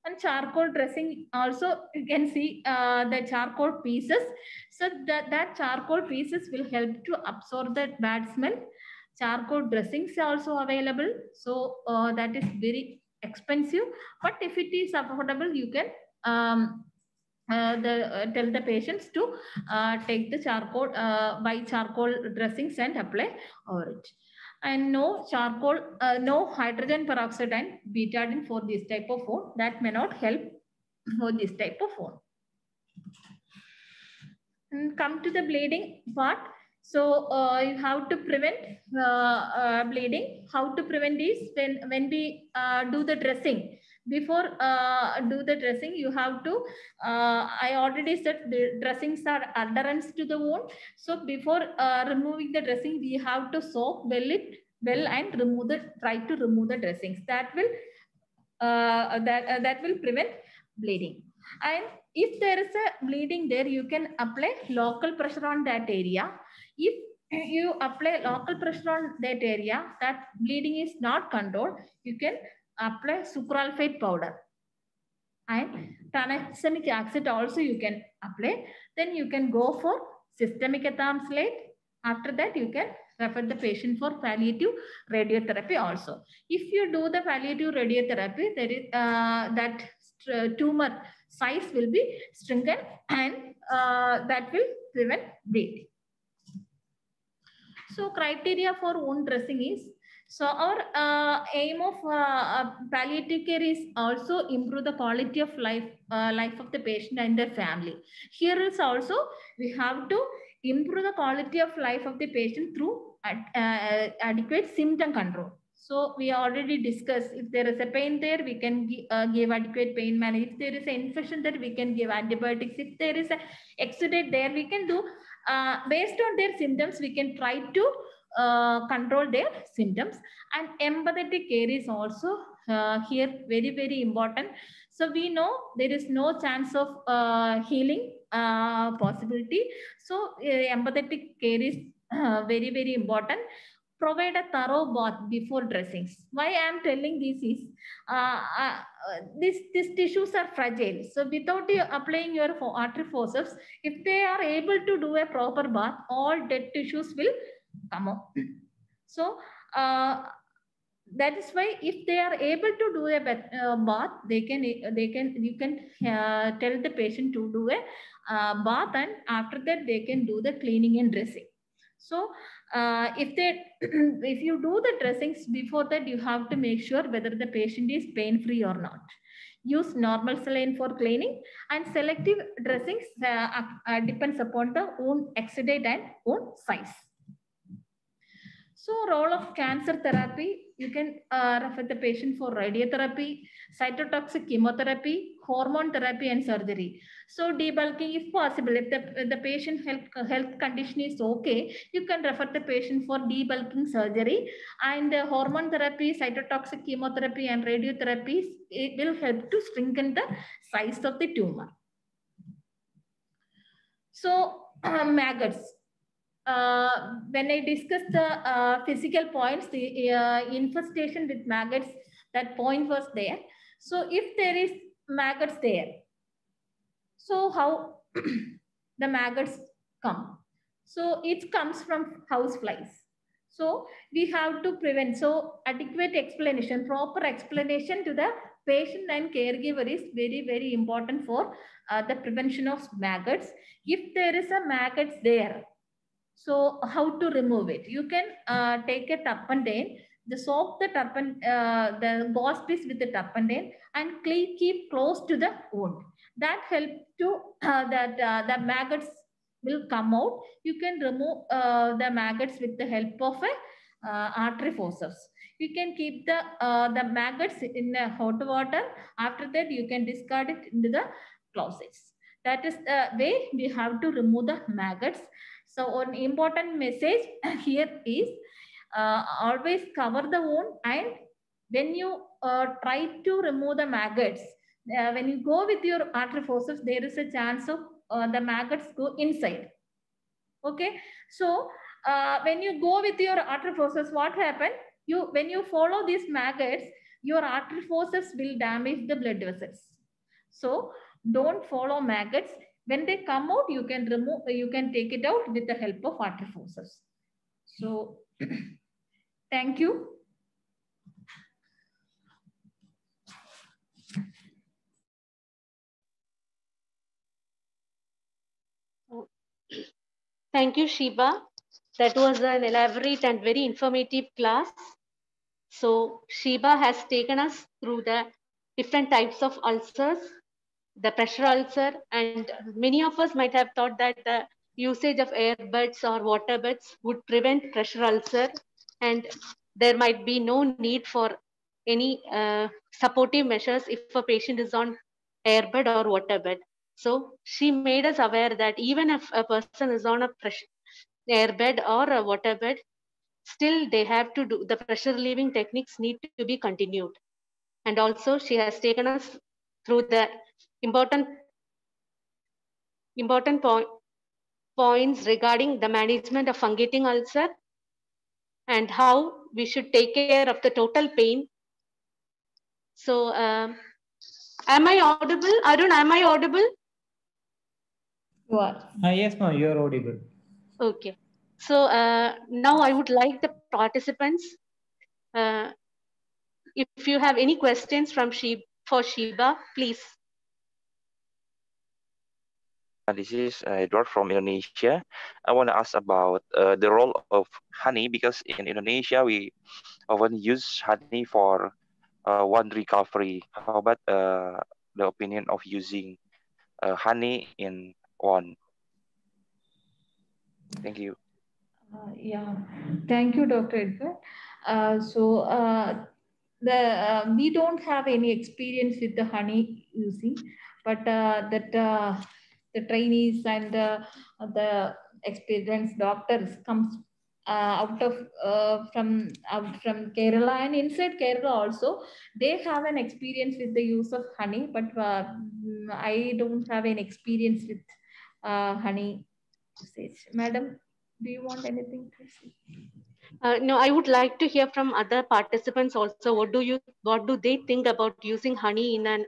And charcoal dressing also, you can see the charcoal pieces. So that charcoal pieces will help to absorb that bad smell. Charcoal dressings are also available. So that is very expensive. But if it is affordable, you can tell the patients to take the charcoal, buy charcoal dressings and apply over it. And no charcoal, no hydrogen peroxide and betadine for this type of wound. That may not help for this type of wound. And come to the bleeding part. So you have to prevent bleeding. How to prevent is when we do the dressing. Before do the dressing, you have to, I already said the dressings are adherents to the wound. So before removing the dressing, we have to soak well and try to remove the dressings. That will that will prevent bleeding. And if there is a bleeding there, you can apply local pressure on that area. If you apply local pressure on that area, that bleeding is not controlled, you can apply sucralfate powder. And tranexamic acid also you can apply. Then you can go for systemic ethamsulate. After that, you can refer the patient for palliative radiotherapy also. If you do the palliative radiotherapy, there is that tumor size will be strengthened, and that will prevent bleeding. So criteria for wound dressing is, so our aim of palliative care is also improve the quality of life of the patient and their family. Here is also we have to improve the quality of life of the patient through adequate symptom control. So we already discussed, if there is a pain there, we can give adequate pain management. If there is an infection there, we can give antibiotics. If there is an exudate there, we can do based on their symptoms, we can try to control their symptoms. And empathetic care is also here very, very important. So we know there is no chance of healing possibility. So empathetic care is very, very important. Provide a thorough bath before dressings. Why I am telling this is, these tissues are fragile. So without you applying your artery forceps, if they are able to do a proper bath, all dead tissues will come out. So that is why if they are able to do a bath, you can tell the patient to do a bath, and after that they can do the cleaning and dressing. So if you do the dressings before that, you have to make sure whether the patient is pain free or not. Use normal saline for cleaning, and selective dressings depends upon the wound exudate and wound size. So role of cancer therapy, you can refer the patient for radiotherapy, cytotoxic chemotherapy, hormone therapy, and surgery. So debulking if possible. If the patient health condition is okay, you can refer the patient for debulking surgery. And hormone therapy, cytotoxic chemotherapy, and radiotherapies, it will help to strengthen the size of the tumor. So maggots. When I discussed the physical points, the infestation with maggots, that point was there. So if there is maggots there, so how the maggots come? So it comes from house flies. So we have to prevent. So adequate explanation, proper explanation to the patient and caregiver is very, very important for the prevention of maggots. If there is a maggots there, so how to remove it? You can take a turpentine, soak the turpentine, the gauze piece with the turpentine, and keep close to the wound. That helps to the maggots will come out. You can remove the maggots with the help of a artery forceps. You can keep the maggots in hot water. After that, you can discard it into the closets. That is the way we have to remove the maggots. So an important message here is always cover the wound, and when you try to remove the maggots, when you go with your artery forceps, there is a chance of the maggots go inside. Okay, so when you go with your artery forceps, what happens? When you follow these maggots, your artery forceps will damage the blood vessels. So don't follow maggots. When they come out, you can remove, you can take it out with the help of artery forceps. So thank you. Thank you, Shiba. That was an elaborate and very informative class. So Shiba has taken us through the different types of ulcers, the pressure ulcer, and many of us might have thought that the usage of airbuds or water buds would prevent pressure ulcer, and there might be no need for any supportive measures if a patient is on airbud or water bed. So she made us aware that even if a person is on a airbed or a water bed, still they have to do the pressure relieving techniques need to be continued. And also she has taken us through the important points regarding the management of fungating ulcer and how we should take care of the total pain. So am I audible? Arun, am I audible? You are. Yes, ma'am, you are audible. Okay. So now I would like the participants, if you have any questions for Sheba, please. This is Edward from Indonesia. I want to ask about the role of honey, because in Indonesia we often use honey for wound recovery. How about the opinion of using honey in wound? Thank you. Yeah, thank you, Dr. Edward. We don't have any experience with the honey using, but the trainees and the experienced doctors comes from Kerala, and inside Kerala also they have an experience with the use of honey, but I don't have an experience with honey usage. Madam, do you want anything to say? No, I would like to hear from other participants also. What do they think about using honey in an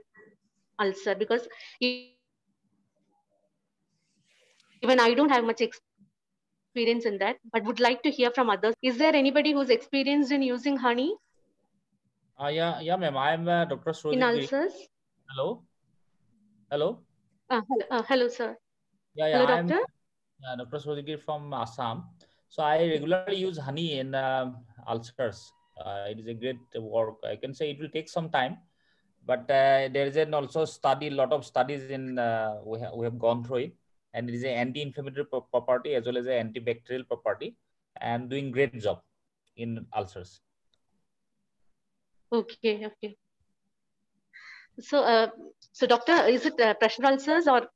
ulcer? Because even I don't have much experience in that, but would like to hear from others. Is there anybody who's experienced in using honey? Yeah, ma'am. I'm Dr. Surojit In Giri. ulcers? Hello. Hello, sir. Yeah, hello, I'm doctor. Dr. Surojit Giri from Assam. So I regularly use honey in ulcers. It is a great work. I can say it will take some time, but there is an also study, lot of studies in we have gone through it, and it is an anti-inflammatory property as well as an antibacterial property, and doing great job in ulcers. Okay. So, doctor, is it pressure ulcers or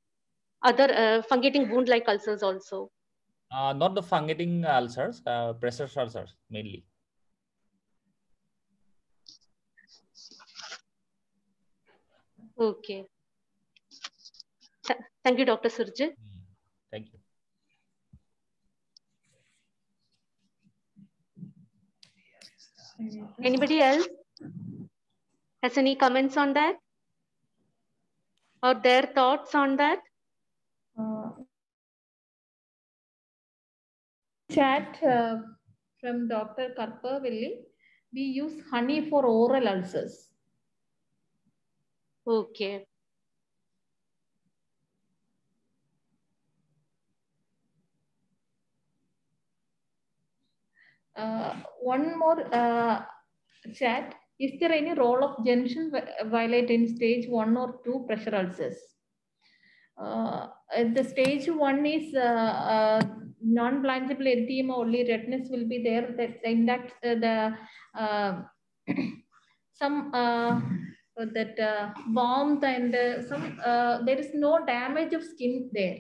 other fungating wound-like ulcers also? Not the fungating ulcers, pressure ulcers mainly. Okay. Thank you, Dr. Surjit. Thank you. Anybody else has any comments on that or their thoughts on that? Chat from Dr. Karpavilli, we use honey for oral ulcers. Okay. One more chat. Is there any role of junction violet in stage 1 or 2 pressure ulcers? The stage 1 is non-blanchable erythema, only redness will be there. That in that some warmth and there is no damage of skin there.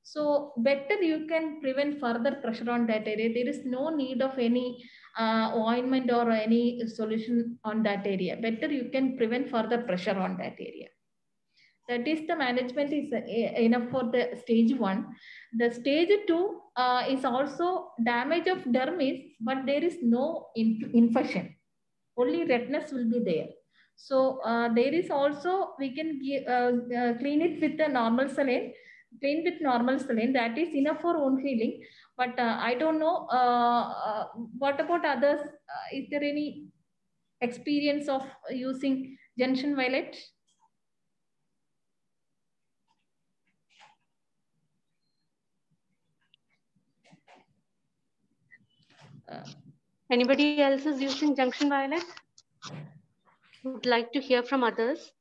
So better you can prevent further pressure on that area. There is no need of any ointment or any solution on that area. Better you can prevent further pressure on that area. That is the management is enough for the stage 1. The stage 2 is also damage of dermis, but there is no infection. Only redness will be there. So there is also, we can clean it with the normal saline. Clean with normal saline, that is enough for wound healing. But I don't know, what about others? Is there any experience of using junction violet? Anybody else is using junction violet? Would like to hear from others.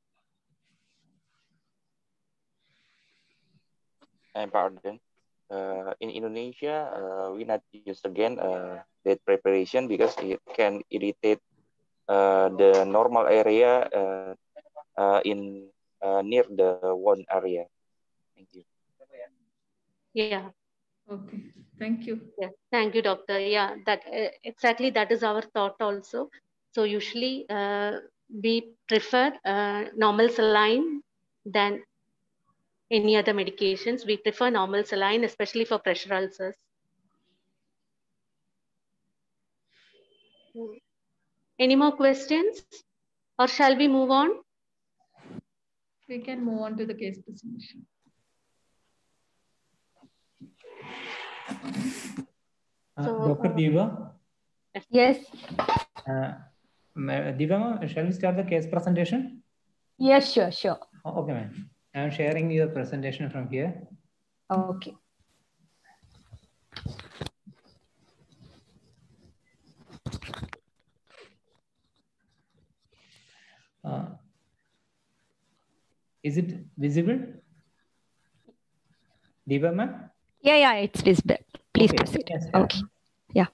Pardon. In Indonesia, we not use again that preparation because it can irritate the normal area in near the wound area. Thank you. Yeah. Okay. Thank you. Yeah. Thank you, doctor. Yeah, that exactly that is our thought also. So usually we prefer normal saline than any other medications. We prefer normal saline, especially for pressure ulcers. Any more questions, or shall we move on? We can move on to the case presentation. Dr. Diva? Yes. Diva, shall we start the case presentation? Yes, sure. Okay, ma'am. I am sharing your presentation from here. Okay. Is it visible? Diva, ma'am? Yeah, it's visible. Please okay. proceed. Yes, okay. Yeah.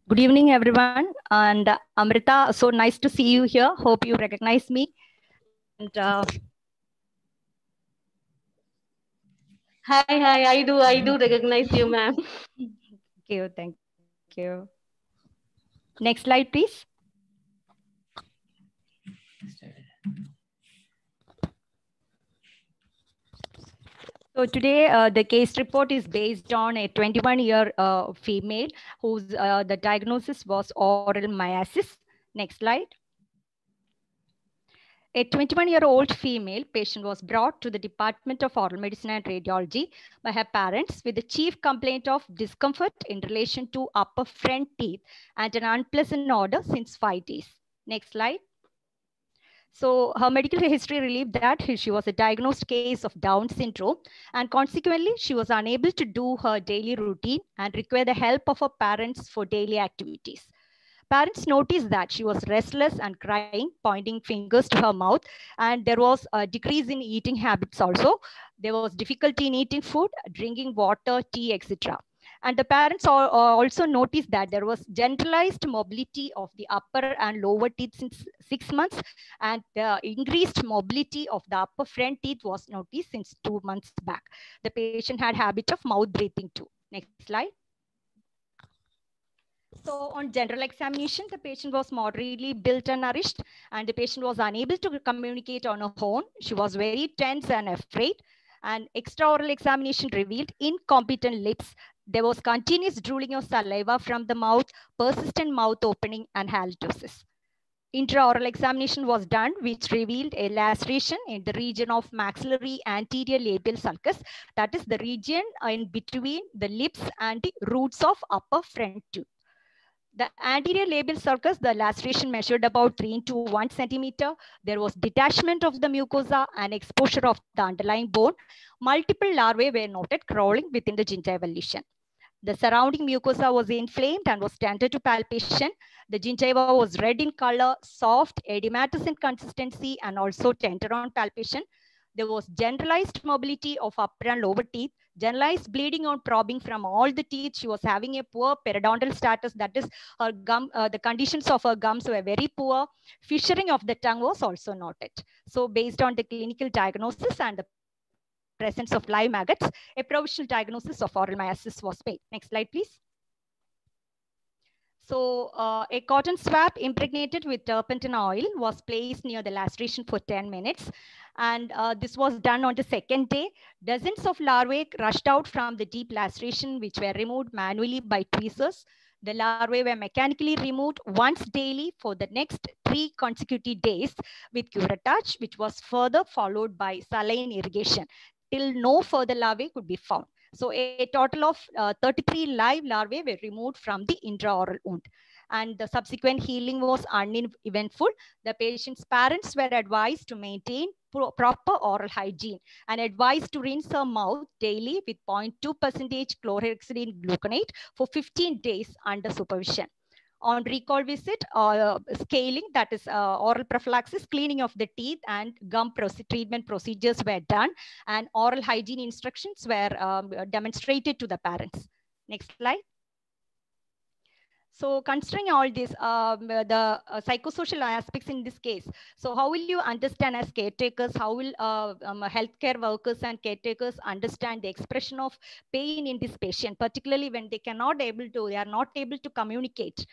Good evening, everyone. And Amrita, so nice to see you here. Hope you recognize me. And Hi, I do recognize you, ma'am. Thank you. Next slide, please. So today, the case report is based on a 21-year female whose the diagnosis was oral myiasis. Next slide. A 21-year-old female patient was brought to the Department of Oral Medicine and Radiology by her parents with the chief complaint of discomfort in relation to upper front teeth and an unpleasant odor since 5 days. Next slide. So her medical history revealed that she was a diagnosed case of Down syndrome, and consequently, she was unable to do her daily routine and required the help of her parents for daily activities. Parents noticed that she was restless and crying, pointing fingers to her mouth, and there was a decrease in eating habits also. There was difficulty in eating food, drinking water, tea, etc. And the parents also noticed that there was generalized mobility of the upper and lower teeth since 6 months, and the increased mobility of the upper front teeth was noticed since 2 months back. The patient had habit of mouth breathing too. Next slide. So on general examination, the patient was moderately built and nourished, and the patient was unable to communicate on her own. She was very tense and afraid, and extraoral examination revealed incompetent lips. There was continuous drooling of saliva from the mouth, persistent mouth opening, and halitosis. Intraoral examination was done, which revealed a laceration in the region of maxillary anterior labial sulcus, that is the region in between the lips and the roots of upper front tooth. The anterior labial sulcus, the laceration measured about 3 to 1 centimeter. There was detachment of the mucosa and exposure of the underlying bone. Multiple larvae were noted crawling within the gingival lesion. The surrounding mucosa was inflamed and was tender to palpation. The gingiva was red in color, soft, edematous in consistency, and also tender on palpation. There was generalized mobility of upper and lower teeth, generalized bleeding on probing from all the teeth. She was having a poor periodontal status, that is, her gum, the conditions of her gums were very poor. Fissuring of the tongue was also noted. So based on the clinical diagnosis and the presence of live maggots, a provisional diagnosis of oral myiasis was made. Next slide, please. So a cotton swab impregnated with turpentine oil was placed near the laceration for 10 minutes. And this was done on the second day. Dozens of larvae rushed out from the deep laceration, which were removed manually by tweezers. The larvae were mechanically removed once daily for the next 3 consecutive days with curettage, which was further followed by saline irrigation till no further larvae could be found. So a total of 33 live larvae were removed from the intraoral wound. And the subsequent healing was uneventful. The patient's parents were advised to maintain proper oral hygiene and advised to rinse her mouth daily with 0.2% chlorhexidine gluconate for 15 days under supervision. On recall visit, scaling, that is oral prophylaxis, cleaning of the teeth and gum treatment procedures were done, and oral hygiene instructions were demonstrated to the parents. Next slide. So considering all this, the psychosocial aspects in this case, so how will you understand as caretakers, how will healthcare workers and caretakers understand the expression of pain in this patient, particularly when they are not able to communicate?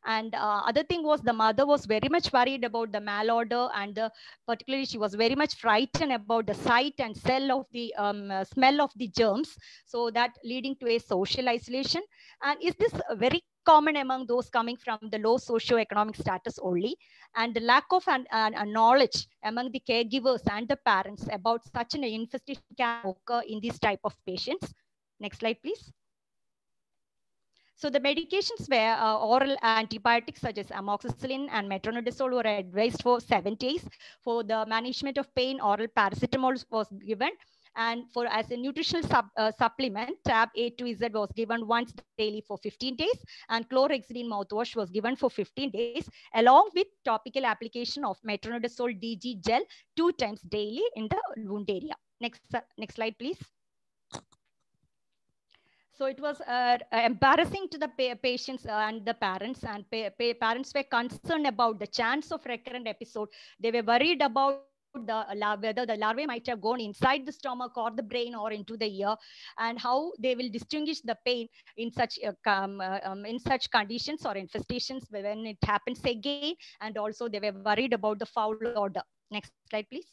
And other thing was the mother was very much worried about the malodor, and particularly she was very much frightened about the sight and smell of the germs, so that leading to a social isolation. And is this very common among those coming from the low socioeconomic status only, and the lack of knowledge among the caregivers and the parents about such an infestation can occur in this type of patients. Next slide, please. So the medications were oral antibiotics such as amoxicillin and metronidazole were advised for 7 days. For the management of pain, oral paracetamol was given. And for as a nutritional supplement, Tab A2Z was given once daily for 15 days, and chlorhexidine mouthwash was given for 15 days, along with topical application of metronidazole DG gel 2 times daily in the wound area. Next slide, please. So it was embarrassing to the patients and the parents, and parents were concerned about the chance of recurrent episode. They were worried about whether the larvae might have gone inside the stomach or the brain or into the ear, and how they will distinguish the pain in such conditions or infestations when it happens again. And also they were worried about the foul odor. Next slide, please.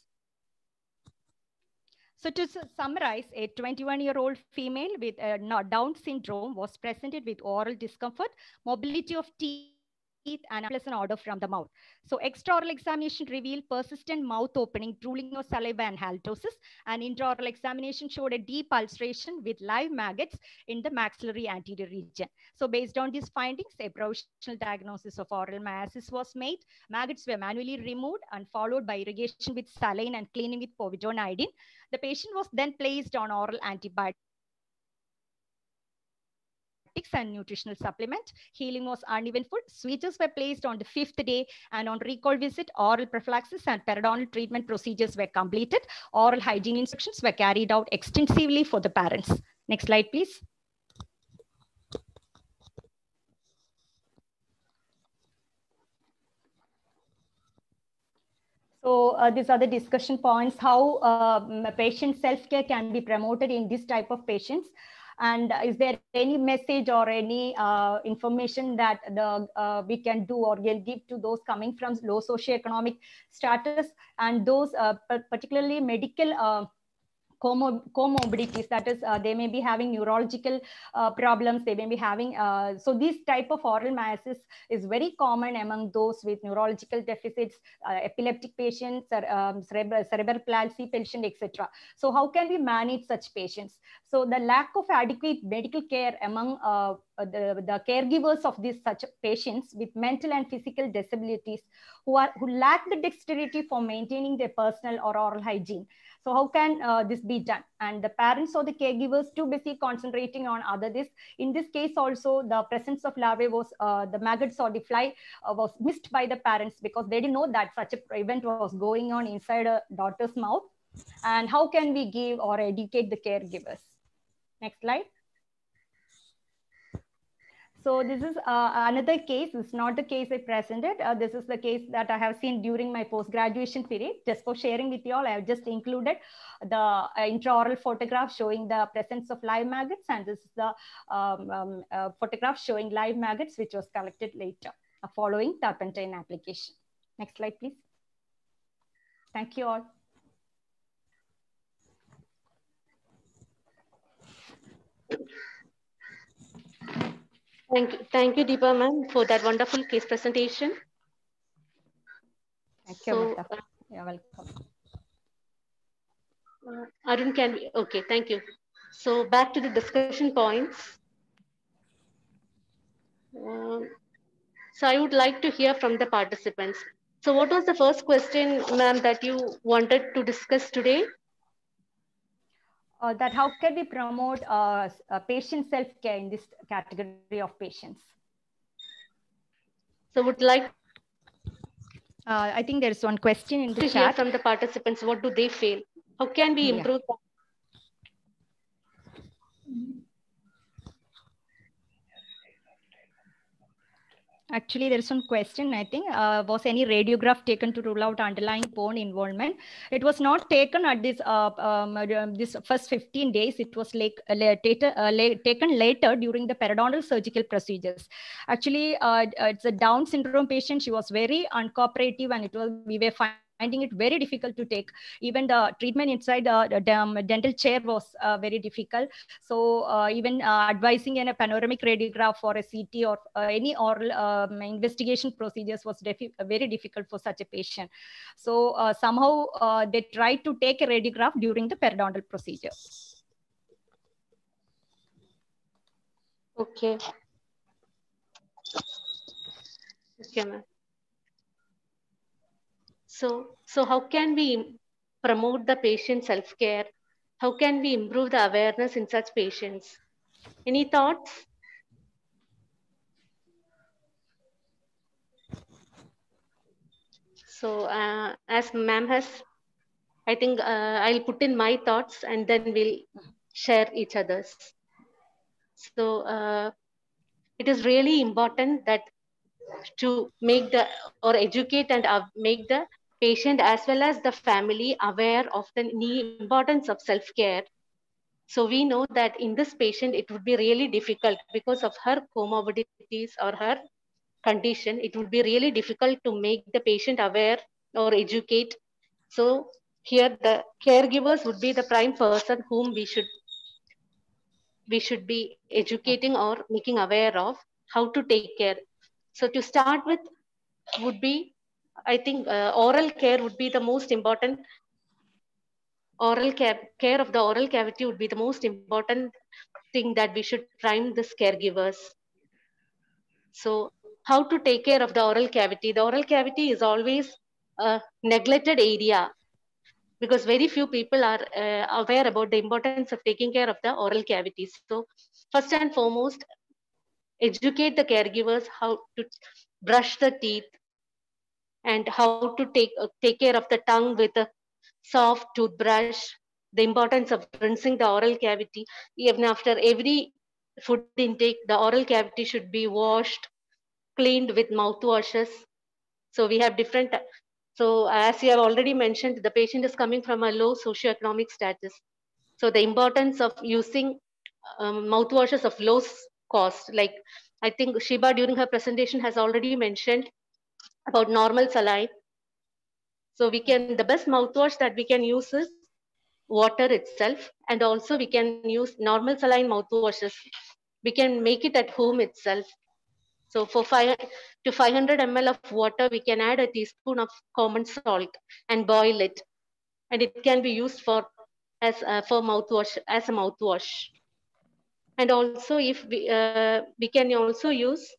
So to summarize, a 21-year-old female with Down syndrome was presented with oral discomfort, mobility of teeth, and unpleasant odor from the mouth. So extraoral examination revealed persistent mouth opening, drooling of saliva and halitosis, and intraoral examination showed a deep ulceration with live maggots in the maxillary anterior region. So based on these findings, a provisional diagnosis of oral myiasis was made. Maggots were manually removed and followed by irrigation with saline and cleaning with povidone iodine. The patient was then placed on oral antibiotics and nutritional supplement. Healing was uneventful. Sutures were placed on the 5th day, and on recall visit, oral prophylaxis and periodontal treatment procedures were completed. Oral hygiene instructions were carried out extensively for the parents. Next slide, please. So these are the discussion points, how patient self-care can be promoted in this type of patients. And is there any message or any information that we can do or will give to those coming from low socioeconomic status and those particularly medical comorbidities, that is they may be having neurological problems, they may be having so this type of oral myiasis is very common among those with neurological deficits, epileptic patients, cerebral palsy patient, etc. So how can we manage such patients? So the lack of adequate medical care among the caregivers of these such patients with mental and physical disabilities who lack the dexterity for maintaining their personal or oral hygiene. So how can this be done? And the parents or the caregivers too busy concentrating on other this. In this case also, the presence of larvae was, the maggots or the fly was missed by the parents because they didn't know that such an event was going on inside a daughter's mouth. And how can we give or educate the caregivers? Next slide. So this is another case. It's not the case I presented. This is the case that I have seen during my post-graduation period. Just for sharing with you all, I have just included the intraoral photograph showing the presence of live maggots. And this is the photograph showing live maggots, which was collected later following turpentine application. Next slide, please. Thank you all. Thank you, Deepa ma'am, for that wonderful case presentation. Thank you, you're welcome. Arun, can we? Okay, thank you. So back to the discussion points. So I would like to hear from the participants. So what was the first question, ma'am, that you wanted to discuss today? That how can we promote patient self-care in this category of patients? So would like I think there is one question in the chat. Hear from the participants, what do they feel? How can we improve that? Actually, there is one question, I think. Was any radiograph taken to rule out underlying bone involvement? It was not taken at this this first 15 days. It was taken later during the periodontal surgical procedures. Actually, it's a Down syndrome patient. She was very uncooperative, and we were finding it very difficult to take. Even the treatment inside the dental chair was very difficult. So even advising in a panoramic radiograph or a CT or any oral investigation procedures was very difficult for such a patient. So somehow they tried to take a radiograph during the periodontal procedure. Okay. Okay, ma'am. So how can we promote the patient self-care? How can we improve the awareness in such patients? Any thoughts? So as ma'am has, I think I'll put in my thoughts and then we'll share each other's. So it is really important that to make the or educate and make the patient as well as the family aware of the importance of self-care. So we know that in this patient it would be really difficult because of her comorbidities or her condition. It would be really difficult to make the patient aware or educate. So here the caregivers would be the prime person whom we should be educating or making aware of how to take care. So to start with would be, I think oral care would be the most important. Oral care of the oral cavity would be the most important thing that we should prime this caregivers. So how to take care of the oral cavity? The oral cavity is always a neglected area because very few people are aware about the importance of taking care of the oral cavities. So first and foremost, educate the caregivers how to brush the teeth and how to take care of the tongue with a soft toothbrush, the importance of rinsing the oral cavity. Even after every food intake, the oral cavity should be washed, cleaned with mouthwashes. So we have different, so as you have already mentioned, the patient is coming from a low socioeconomic status. So the importance of using mouthwashes of low cost, like I think Shiba during her presentation has already mentioned about normal saline. So we can, the best mouthwash that we can use is water itself, and also we can use normal saline mouthwashes. We can make it at home itself. So for 500 ml of water, we can add a teaspoon of common salt and boil it, and it can be used for as for mouthwash, as a mouthwash. And also, if we can also use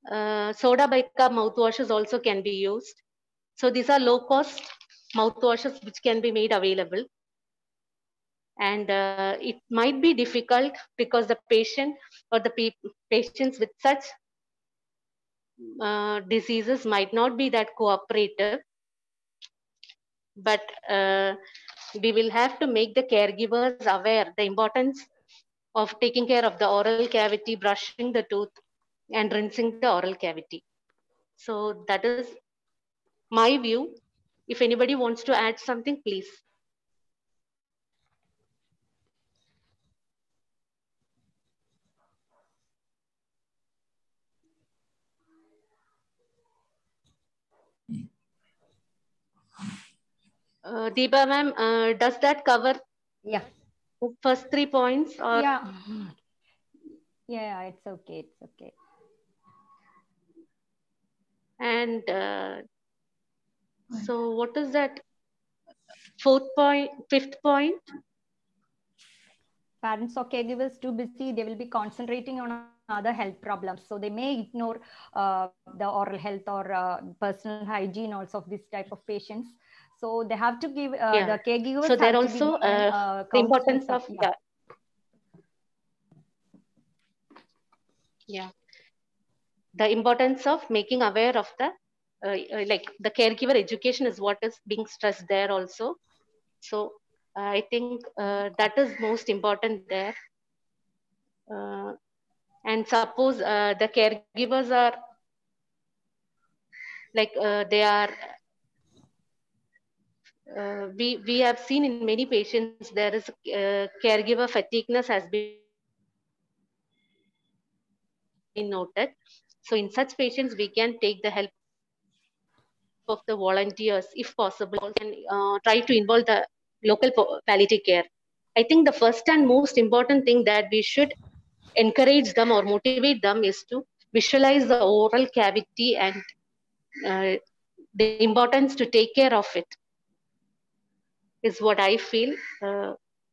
soda bicarb mouthwashes also can be used. So these are low cost mouthwashes which can be made available. And it might be difficult because the patient or the patients with such diseases might not be that cooperative. But we will have to make the caregivers aware the importance of taking care of the oral cavity, brushing the tooth, and rinsing the oral cavity. So that is my view. If anybody wants to add something, please. Deepa ma'am, does that cover first 3 points? Or Yeah, it's okay. It's okay. And so what is that? Fifth point? Parents or caregivers too busy, they will be concentrating on other health problems. So they may ignore the oral health or personal hygiene also of this type of patients. So they have to give the caregivers. So there also the importance of the importance of making aware of the like the caregiver education is what is being stressed there also. So I think that is most important there. And suppose the caregivers are like they are we have seen in many patients there is caregiver fatigueness has been noted. So in such patients we can take the help of the volunteers, if possible, and try to involve the local palliative care. I think the first and most important thing that we should encourage them or motivate them is to visualize the oral cavity and the importance to take care of it is what I feel.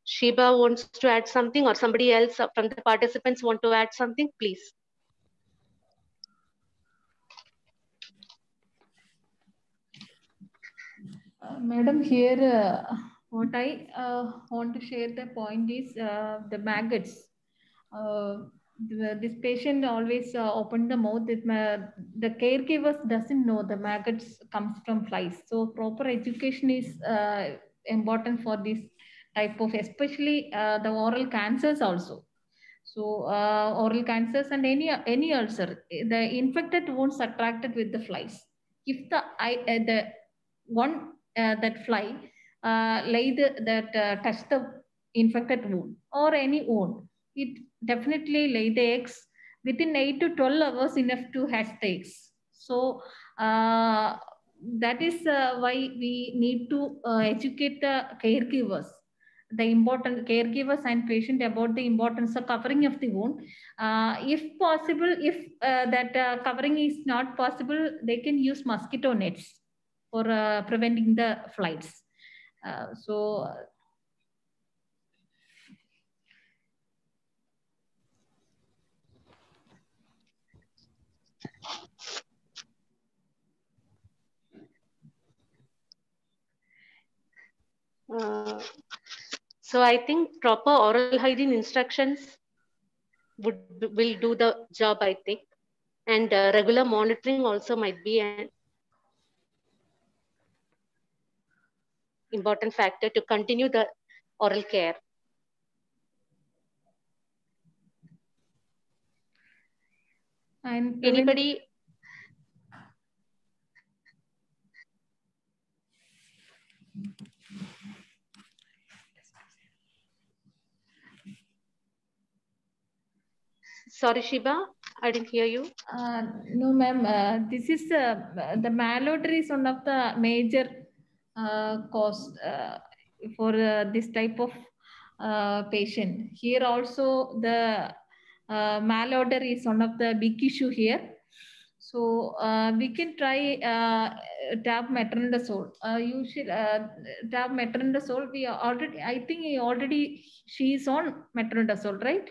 Sheba wants to add something, or somebody else from the participants want to add something, please. Madam, here what I want to share the point is the maggots. This patient always opened the mouth. The caregivers doesn't know the maggots comes from flies. So proper education is important for this type of, especially the oral cancers also. So oral cancers and any ulcer, the infected wounds attracted with the flies. If the one that fly touch the infected wound or any wound, it definitely lay the eggs within 8 to 12 hours enough to hatch the eggs. So that is why we need to educate the caregivers, the important caregivers and patient about the importance of covering of the wound. If possible, if that covering is not possible, they can use mosquito nets for preventing the flies. So I think proper oral hygiene instructions will do the job, I think, and regular monitoring also might be an important factor to continue the oral care. And anybody? Sorry, Shiba, I didn't hear you. No, ma'am. This is the malodor is one of the major cause for this type of patient. Here also the malodor is one of the big issue here. So we can try tab metronidazole. You should tab metronidazole. We already, I think she is on metronidazole, right?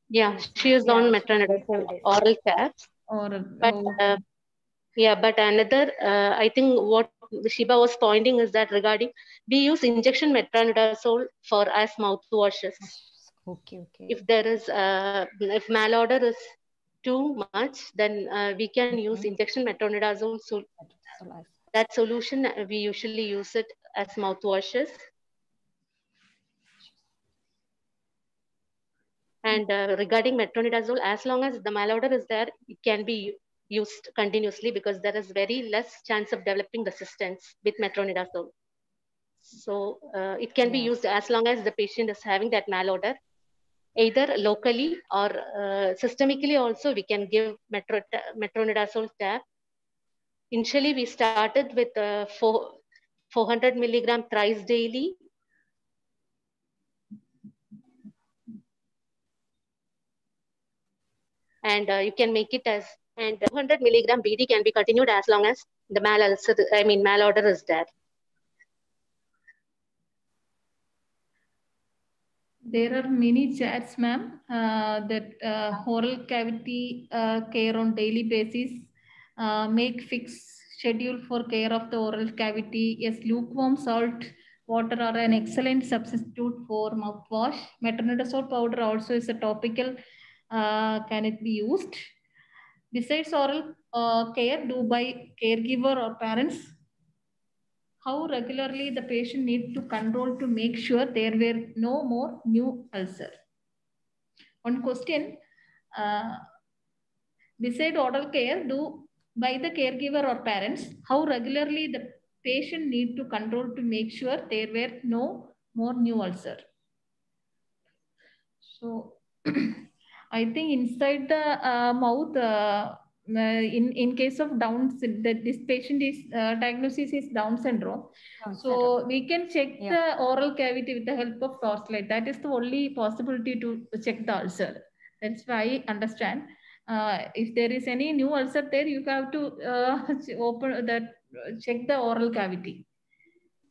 Yeah, she is on metronidazole oral tabs. But yeah, but another, I think what Shiba was pointing is that regarding, we use injection metronidazole for as mouthwashes. Okay. If there is, if malodor is too much, then we can use injection metronidazole. So that solution, we usually use it as mouthwashes. And regarding metronidazole, as long as the malodor is there, it can be used continuously because there is very less chance of developing resistance with metronidazole. So it can be used as long as the patient is having that malodor, either locally or systemically also we can give metronidazole tab. Initially, we started with 400 milligram thrice daily. And you can make it as, and 200 milligram BD can be continued as long as the malodor is there. There are many chats, ma'am, that oral cavity care on daily basis, make fixed schedule for care of the oral cavity. Yes, lukewarm salt water are an excellent substitute for mouthwash. Metronidazole powder also is a topical, can it be used? Besides oral care, do by caregiver or parents? How regularly the patient needs to control to make sure there were no more new ulcer? One question, beside oral care, do by the caregiver or parents, how regularly the patient need to control to make sure there were no more new ulcer? So I think inside the mouth, in case of Down, that this patient is diagnosis is Down syndrome. So we can check the oral cavity with the help of torchlight. That is the only possibility to check the ulcer. That's why I understand. If there is any new ulcer there, you have to open that, check the oral cavity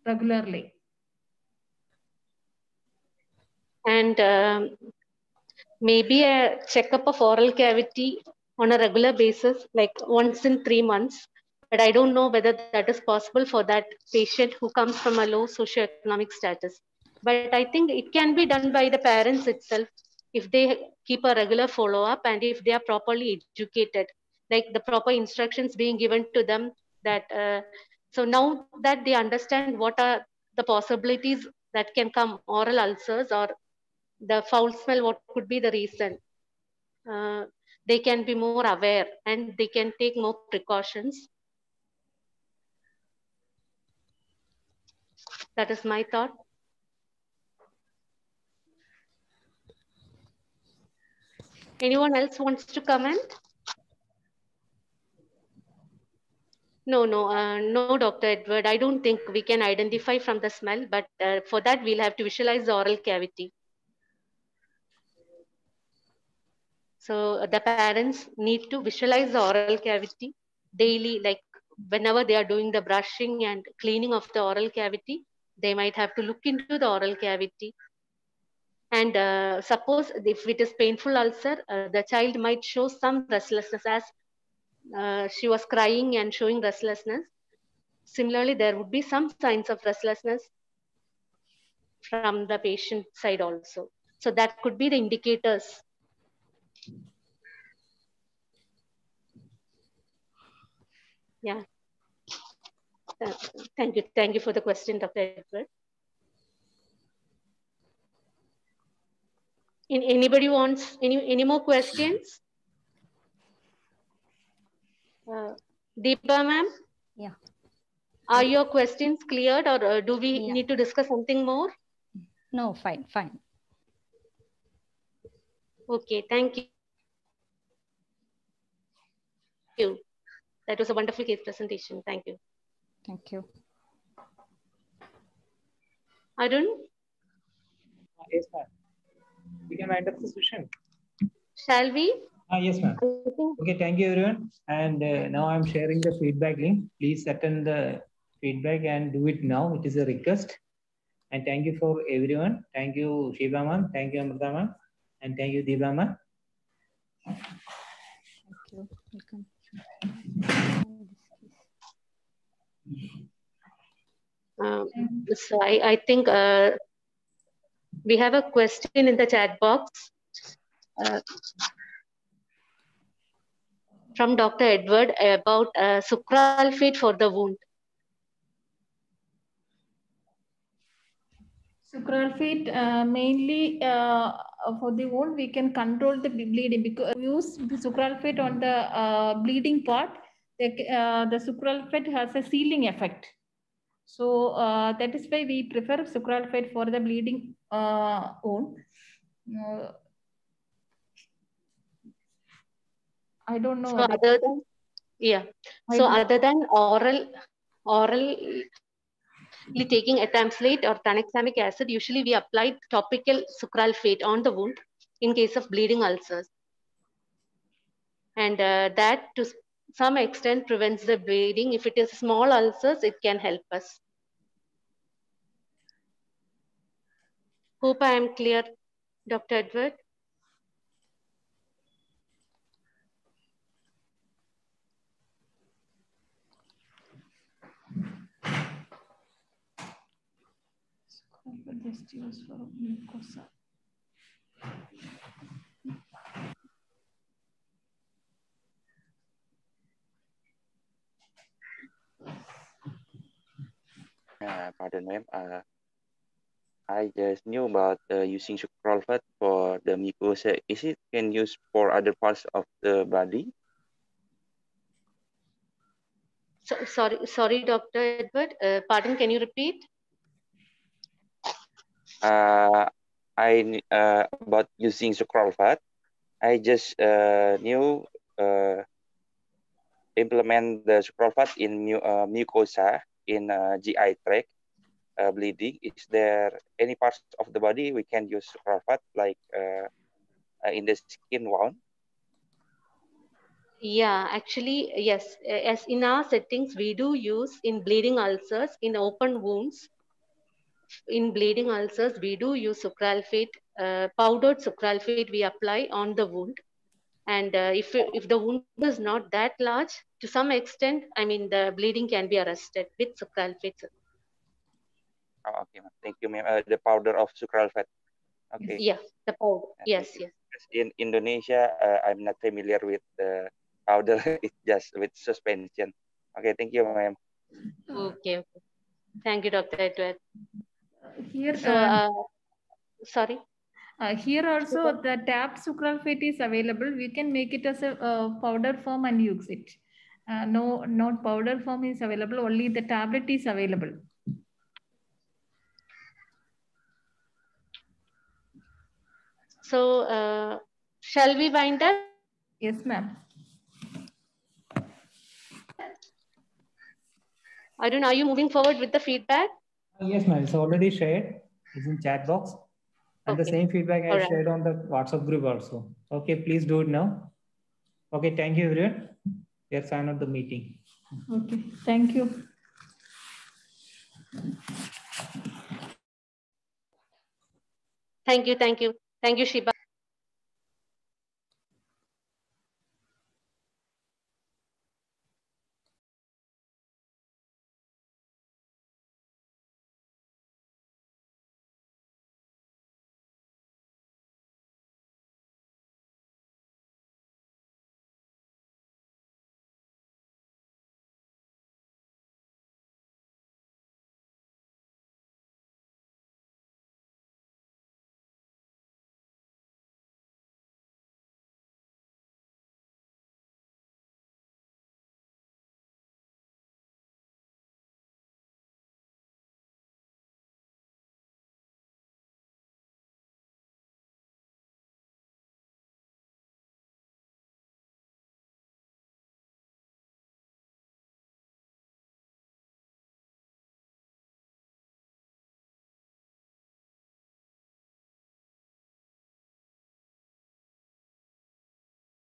regularly. And maybe a checkup of oral cavity on a regular basis, like once in 3 months. But I don't know whether that is possible for that patient who comes from a low socioeconomic status. But I think it can be done by the parents itself if they keep a regular follow-up and if they are properly educated, like the proper instructions being given to them. That so now that they understand what are the possibilities that can come, oral ulcers or the foul smell, what could be the reason, they can be more aware and they can take more precautions. That is my thought. Anyone else wants to comment? No, Dr. Edward. I don't think we can identify from the smell, but for that we'll have to visualize the oral cavity. So the parents need to visualize the oral cavity daily, like whenever they are doing the brushing and cleaning of the oral cavity, they might have to look into the oral cavity. And suppose if it is painful ulcer, the child might show some restlessness, as she was crying and showing restlessness. Similarly, there would be some signs of restlessness from the patient side also. So that could be the indicators. Yeah. Thank you. Thank you for the question, Dr. Edward. Anybody wants any more questions? Deepa ma'am? Yeah. Are your questions cleared, or do we need to discuss something more? No, fine. Okay, thank you. That was a wonderful case presentation. Thank you. Thank you. Arun? Yes, ma'am. We can wind up the session. Shall we? Yes, ma'am. Okay, thank you, everyone. And now I'm sharing the feedback link. Please attend the feedback and do it now. It is a request. And thank you for everyone. Thank you, Shiva ma'am. Thank you, Amrita ma'am. And thank you, Deepa ma'am. Thank you. Welcome. So I think we have a question in the chat box from Dr. Edward about sucralfate for the wound. Sucralfate mainly for the wound, we can control the bleeding because we use sucralfate on the bleeding part. The sucralfate has a sealing effect. So that is why we prefer sucralfate for the bleeding wound. I don't know. So other than, yeah. So other than orally taking etamsulate or tranexamic acid, usually we apply topical sucralfate on the wound in case of bleeding ulcers. And that to some extent prevents the bleeding. If it is small ulcers, it can help us. Hope I am clear, Dr. Edward. Just use for mucosa. Pardon, ma'am. I just knew about using sucralfate for the mucosa. Is it can use for other parts of the body? So, sorry, Dr. Edward. Pardon, can you repeat? About using sucralfate. I just knew implement the sucralfate in mucosa in GI tract bleeding. Is there any parts of the body we can use sucralfate, like in the skin wound? Yeah, actually, yes. As in our settings, we do use in bleeding ulcers, in open wounds. In bleeding ulcers, we do use sucralfate, powdered sucralfate we apply on the wound. And if the wound is not that large, to some extent, I mean, the bleeding can be arrested with sucralfate. Oh, okay, thank you, ma'am. The powder of sucralfate. Okay. Yeah, the powder. Yes, yes. In Indonesia, I'm not familiar with the powder. It's just with suspension. Okay, thank you, ma'am. Okay, okay. Thank you, Dr. Edward. Here, so, sorry. Here also the tapped sucralfate is available. We can make it as a powder form and use it. No, not powder form is available. Only the tablet is available. So, shall we wind up? Yes, ma'am. Arun, are you moving forward with the feedback? Yes, ma'am. It's already shared. It's in chat box. And the same feedback I shared on the WhatsApp group also. Okay, please do it now. Okay, thank you, everyone. Let's sign out the meeting. Okay, thank you. Thank you, thank you. Thank you, Shiba.